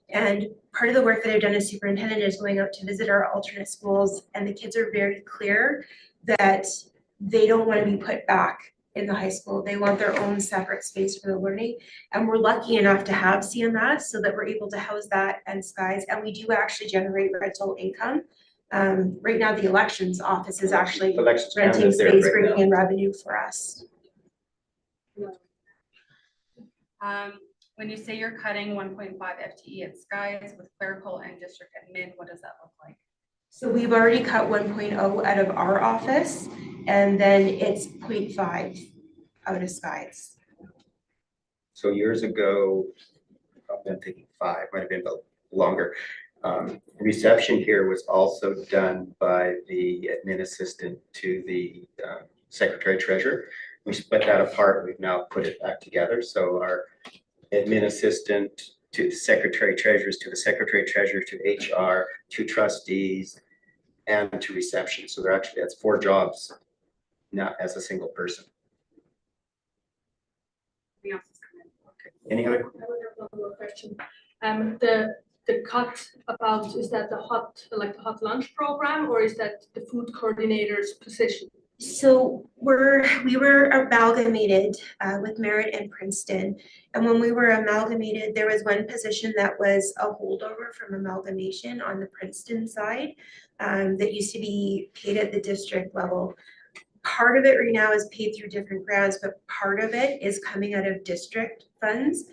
And part of the work that I've done as superintendent is going out to visit our alternate schools, and the kids are very clear that they don't want to be put back in the high school. They want their own separate space for the learning. And we're lucky enough to have CMS so that we're able to house that and skies. And we do actually generate rental income. Right now, the elections office is actually renting space, bringing in revenue for us. When you say you're cutting 1.5 FTE at skies with clerical and district admin, what does that look like? So we've already cut 1.0 out of our office, and then it's 0.5 out of skies. So years ago, I'm thinking 5, might have been a little longer. Reception here was also done by the admin assistant to the secretary treasurer. We split that apart. We've now put it back together. So our admin assistant to the secretary treasurers, to the secretary treasurer, to HR, to trustees, and to reception. So that's 4 jobs, not as a single person. Any other? I would have one more question. The cut about, is that the hot lunch program, or is that the food coordinator's position? So we were amalgamated with Merritt and Princeton. And when we were amalgamated, there was one position that was a holdover from amalgamation on the Princeton side that used to be paid at the district level. Part of it right now is paid through different grants, but part of it is coming out of district funds.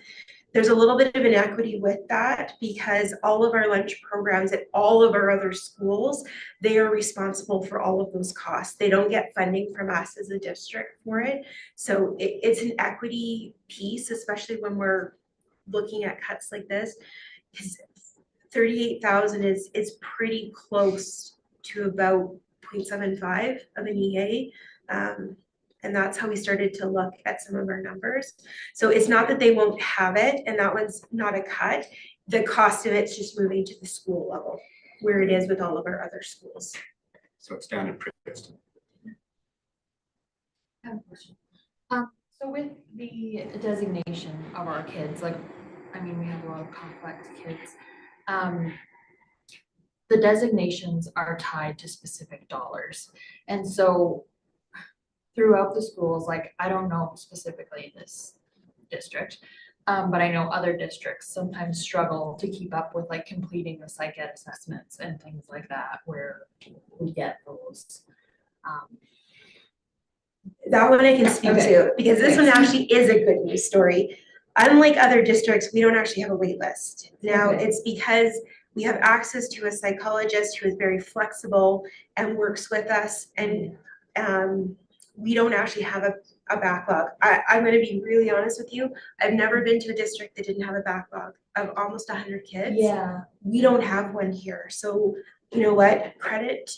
There's a little bit of inequity with that because all of our lunch programs at all of our other schools, they are responsible for all of those costs. They don't get funding from us as a district for it. So it's an equity piece, especially when we're looking at cuts like this, because 38,000 is pretty close to about 0.75 of an EA. And that's how we started to look at some of our numbers. So it's not that they won't have it, and that one's not a cut. The cost of it's just moving to the school level, where it is with all of our other schools. So it's down in Princeton. I have a question. So with the designation of our kids, like, I mean, we have a lot of complex kids. The designations are tied to specific dollars. And so throughout the schools, like, I don't know specifically in this district, but I know other districts sometimes struggle to keep up with like completing the psych ed assessments and things like that, where we get those. That one I can speak to, because this one actually is a good news story. Unlike other districts, we don't actually have a wait list. Now, it's because we have access to a psychologist who is very flexible and works with us, and we don't actually have a backlog. I'm going to be really honest with you. I've never been to a district that didn't have a backlog of almost 100 kids. Yeah. We don't have one here. So you know what? Credit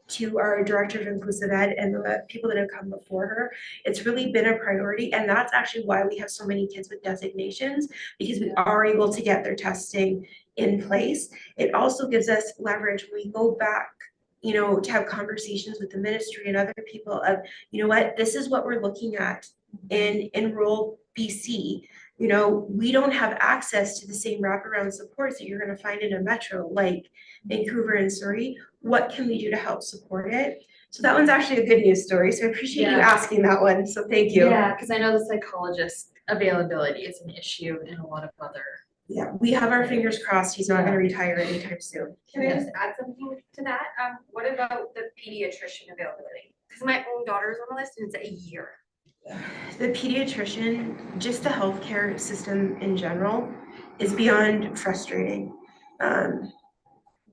to our director of inclusive ed and the people that have come before her. It's really been a priority, and that's actually why we have so many kids with designations, because we are able to get their testing in place. It also gives us leverage when we go back, you know, to have conversations with the ministry and other people of, you know what, this is what we're looking at in rural BC. You know, we don't have access to the same wraparound supports that you're going to find in a metro like Vancouver and Surrey. What can we do to help support it? So that one's actually a good news story. So I appreciate you asking that one. So thank you. Yeah, because I know the psychologist availability is an issue in a lot of other Yeah, we have our fingers crossed. He's not gonna retire anytime soon. Can I just add something to that? What about the pediatrician availability? Because my own daughter's on the list and it's a year. The pediatrician, just the healthcare system in general, is beyond frustrating.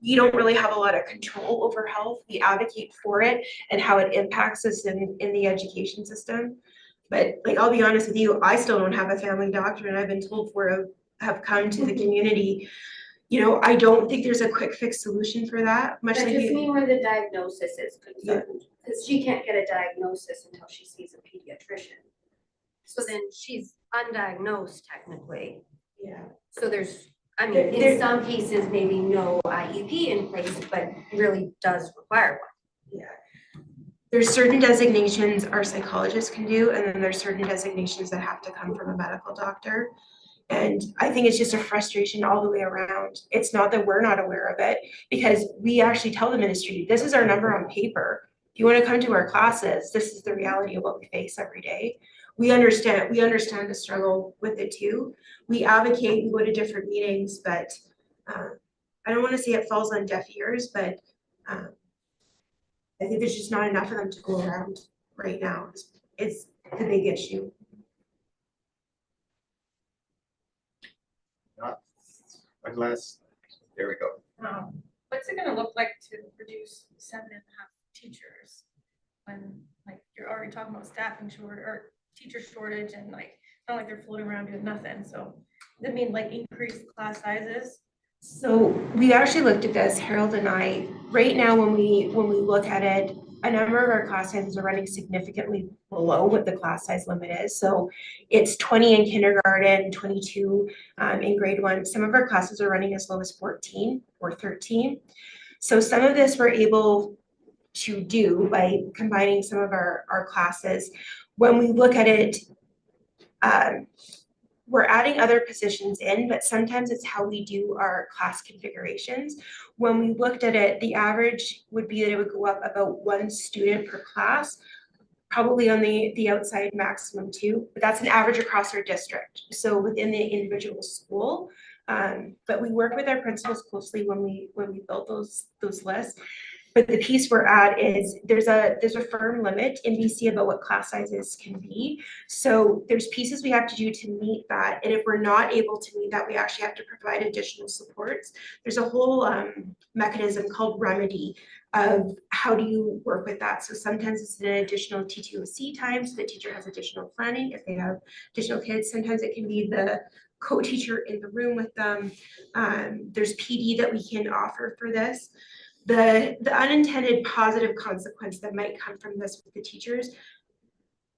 You don't really have a lot of control over health. We advocate for it and how it impacts us in the education system. But like, I'll be honest with you, I still don't have a family doctor, and I've been told have come to the community. You know, I don't think there's a quick fix solution for that, much That like just you. mean where the diagnosis is concerned, because she can't get a diagnosis until she sees a pediatrician. So then she's undiagnosed technically. Yeah. So there's, I mean, There- in some cases, maybe no IEP in place, but really does require one. Yeah. There's certain designations our psychologists can do, and then there's certain designations that have to come from a medical doctor. And I think it's just a frustration all the way around. It's not that we're not aware of it, because we actually tell the ministry, this is our number on paper. If you want to come to our classes, this is the reality of what we face every day. We understand the struggle with it too. We advocate, we go to different meetings, but I don't want to say it falls on deaf ears, but I think there's just not enough of them to go around right now. It's the big issue. Unless, there we go. What's it gonna look like to produce 7.5 teachers? When like you're already talking about staffing short or teacher shortage and like, it's not like they're floating around doing nothing, so does it mean like increased class sizes? So we actually looked at this, Harold and I. Right now, when we look at it, a number of our class sizes are running significantly below what the class size limit is. So it's 20 in kindergarten, 22 in grade 1. Some of our classes are running as low as 14 or 13. So some of this we're able to do by combining some of our classes. When we look at it, we're adding other positions in, but sometimes it's how we do our class configurations. When we looked at it, the average would be that it would go up about 1 student per class, probably on the outside maximum 2, but that's an average across our district. So within the individual school, but we work with our principals closely when we build those lists. But the piece we're at is there's a firm limit in BC about what class sizes can be. So there's pieces we have to do to meet that. And if we're not able to meet that, we actually have to provide additional supports. There's a whole mechanism called remedy of how do you work with that. So sometimes it's an additional TTOC time, so the teacher has additional planning if they have additional kids. Sometimes it can be the co-teacher in the room with them. There's PD that we can offer for this. The unintended positive consequence that might come from this with the teachers,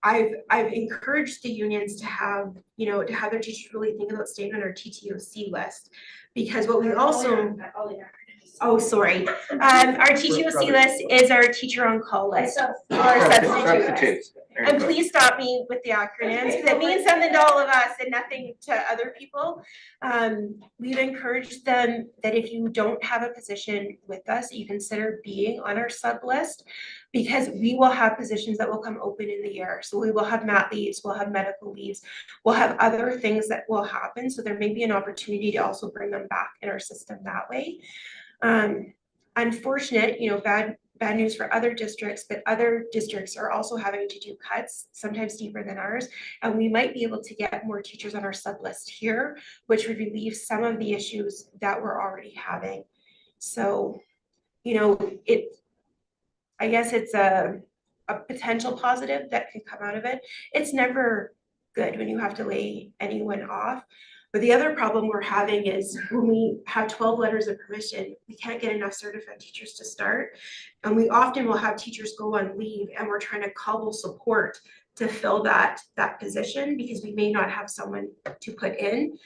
I've encouraged the unions to have their teachers really think about staying on our TTOC list, because what we also, oh, sorry. Our TTOC list is our teacher on call list or substitute list. There you And go. please stop me with the acronyms, because it means something to all of us and nothing to other people. We've encouraged them that if you don't have a position with us, you consider being on our sub list, because we will have positions that will come open in the year. So we will have mat leaves, we'll have medical leaves, we'll have other things that will happen. So there may be an opportunity to also bring them back in our system that way. Unfortunate, bad news for other districts, but other districts are also having to do cuts, sometimes deeper than ours. And we might be able to get more teachers on our sub list here, which would relieve some of the issues that we're already having. So, I guess it's a potential positive that can come out of it. It's never good when you have to lay anyone off. But the other problem we're having is when we have 12 letters of permission, we can't get enough certified teachers to start. And we often will have teachers go on leave, and we're trying to cobble support to fill that position, because we may not have someone to put in.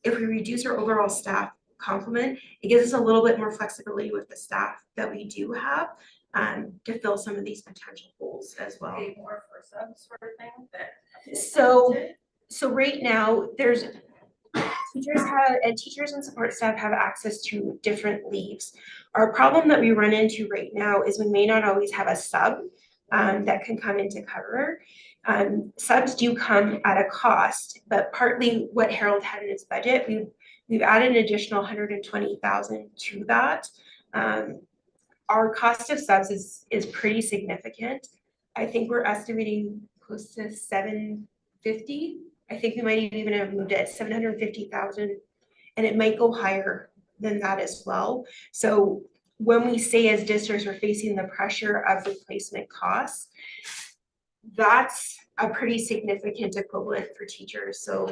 If we reduce our overall staff complement, it gives us a little bit more flexibility with the staff that we do have, to fill some of these potential holes as well. Pay more for some sort of thing that. So right now, there's teachers and support staff have access to different leaves. Our problem that we run into right now is we may not always have a sub that can come in to cover. Subs do come at a cost, but partly what Harold had in his budget, we've added an additional 120,000 to that. Our cost of subs is pretty significant. I think we're estimating close to 750. I think we might even have moved it at 750,000, and it might go higher than that as well. So when we say as districts we're facing the pressure of replacement costs, that's a pretty significant equivalent for teachers. So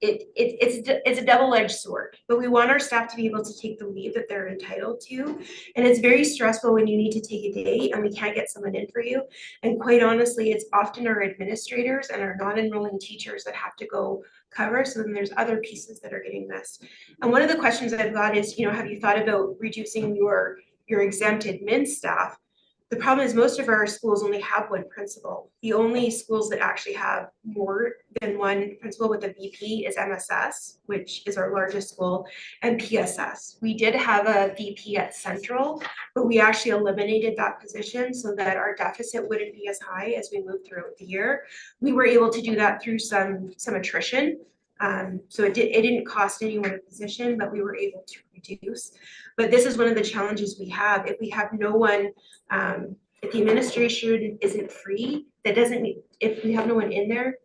it's a double-edged sword, but we want our staff to be able to take the leave that they're entitled to. And it's very stressful when you need to take a day and we can't get someone in for you. And quite honestly, it's often our administrators and our non-enrolling teachers that have to go cover. So then there's other pieces that are getting missed. And one of the questions I've got is, have you thought about reducing your exempt admin staff? The problem is most of our schools only have one principal. The only schools that actually have more than one principal with a VP is MSS, which is our largest school, and PSS. We did have a VP at Central, but we actually eliminated that position so that our deficit wouldn't be as high as we move throughout the year. We were able to do that through some attrition. So it didn't cost anyone a position, but we were able to reduce. But this is one of the challenges we have. If we have no one, if the administration isn't free, that doesn't mean, if we have no one in there,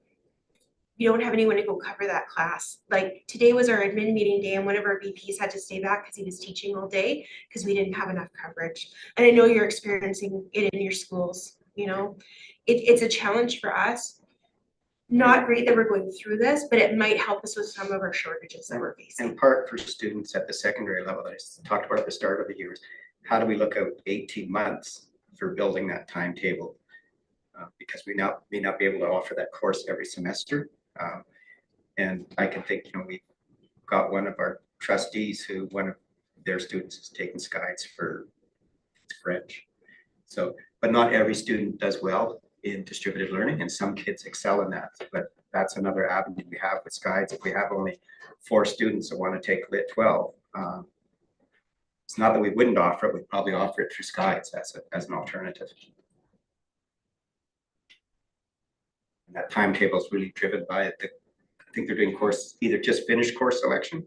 you don't have anyone to go cover that class. Like today was our admin meeting day and one of our VPs had to stay back because he was teaching all day because we didn't have enough coverage. And I know you're experiencing it in your schools, it's a challenge for us. Not great that we're going through this, but it might help us with some of our shortages that we're facing. In part for students at the secondary level that I talked about at the start of the year, how do we look out 18 months for building that timetable? Because we may not be able to offer that course every semester. And I can think, we've got one of our trustees who one of their students is taking skies for French. So, but not every student does well in distributed learning, and some kids excel in that. But that's another avenue we have with Skies. If we have only 4 students that want to take Lit 12, it's not that we wouldn't offer it, we'd probably offer it through Skies as an alternative. And that timetable is really driven by I think they're doing either just finished course selection,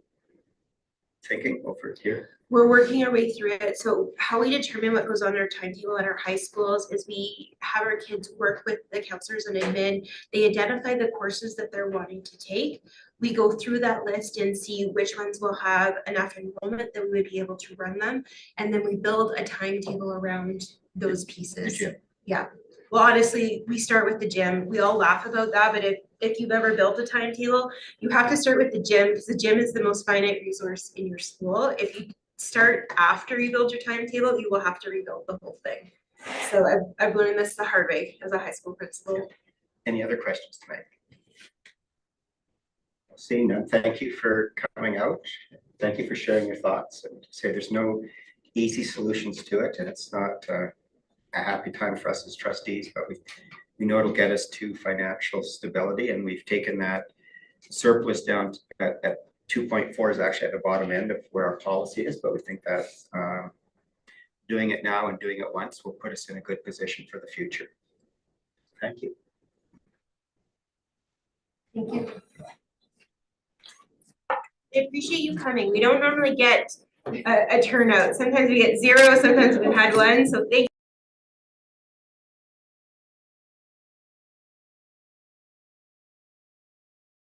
thinking over here. We're working our way through it. So how we determine what goes on our timetable at our high schools is we have our kids work with the counselors and admin. They identify the courses that they're wanting to take. We go through that list and see which ones will have enough enrollment that we would be able to run them. And then we build a timetable around those pieces. Yeah. Well, honestly, we start with the gym. We all laugh about that, but if you've ever built a timetable, you have to start with the gym because the gym is the most finite resource in your school. If you start after you build your timetable, you will have to rebuild the whole thing. So I've learned this the hard way as a high school principal. Any other questions tonight? Seeing none, thank you for coming out. Thank you for sharing your thoughts. And say there's no easy solutions to it, and it's not a happy time for us as trustees, but we know it'll get us to financial stability, and we've taken that surplus down at 2.4 is actually at the bottom end of where our policy is, but we think that doing it now and doing it once will put us in a good position for the future. Thank you. Thank you. I appreciate you coming. We don't normally get a turnout. Sometimes we get 0, sometimes we've had 1. So thank you.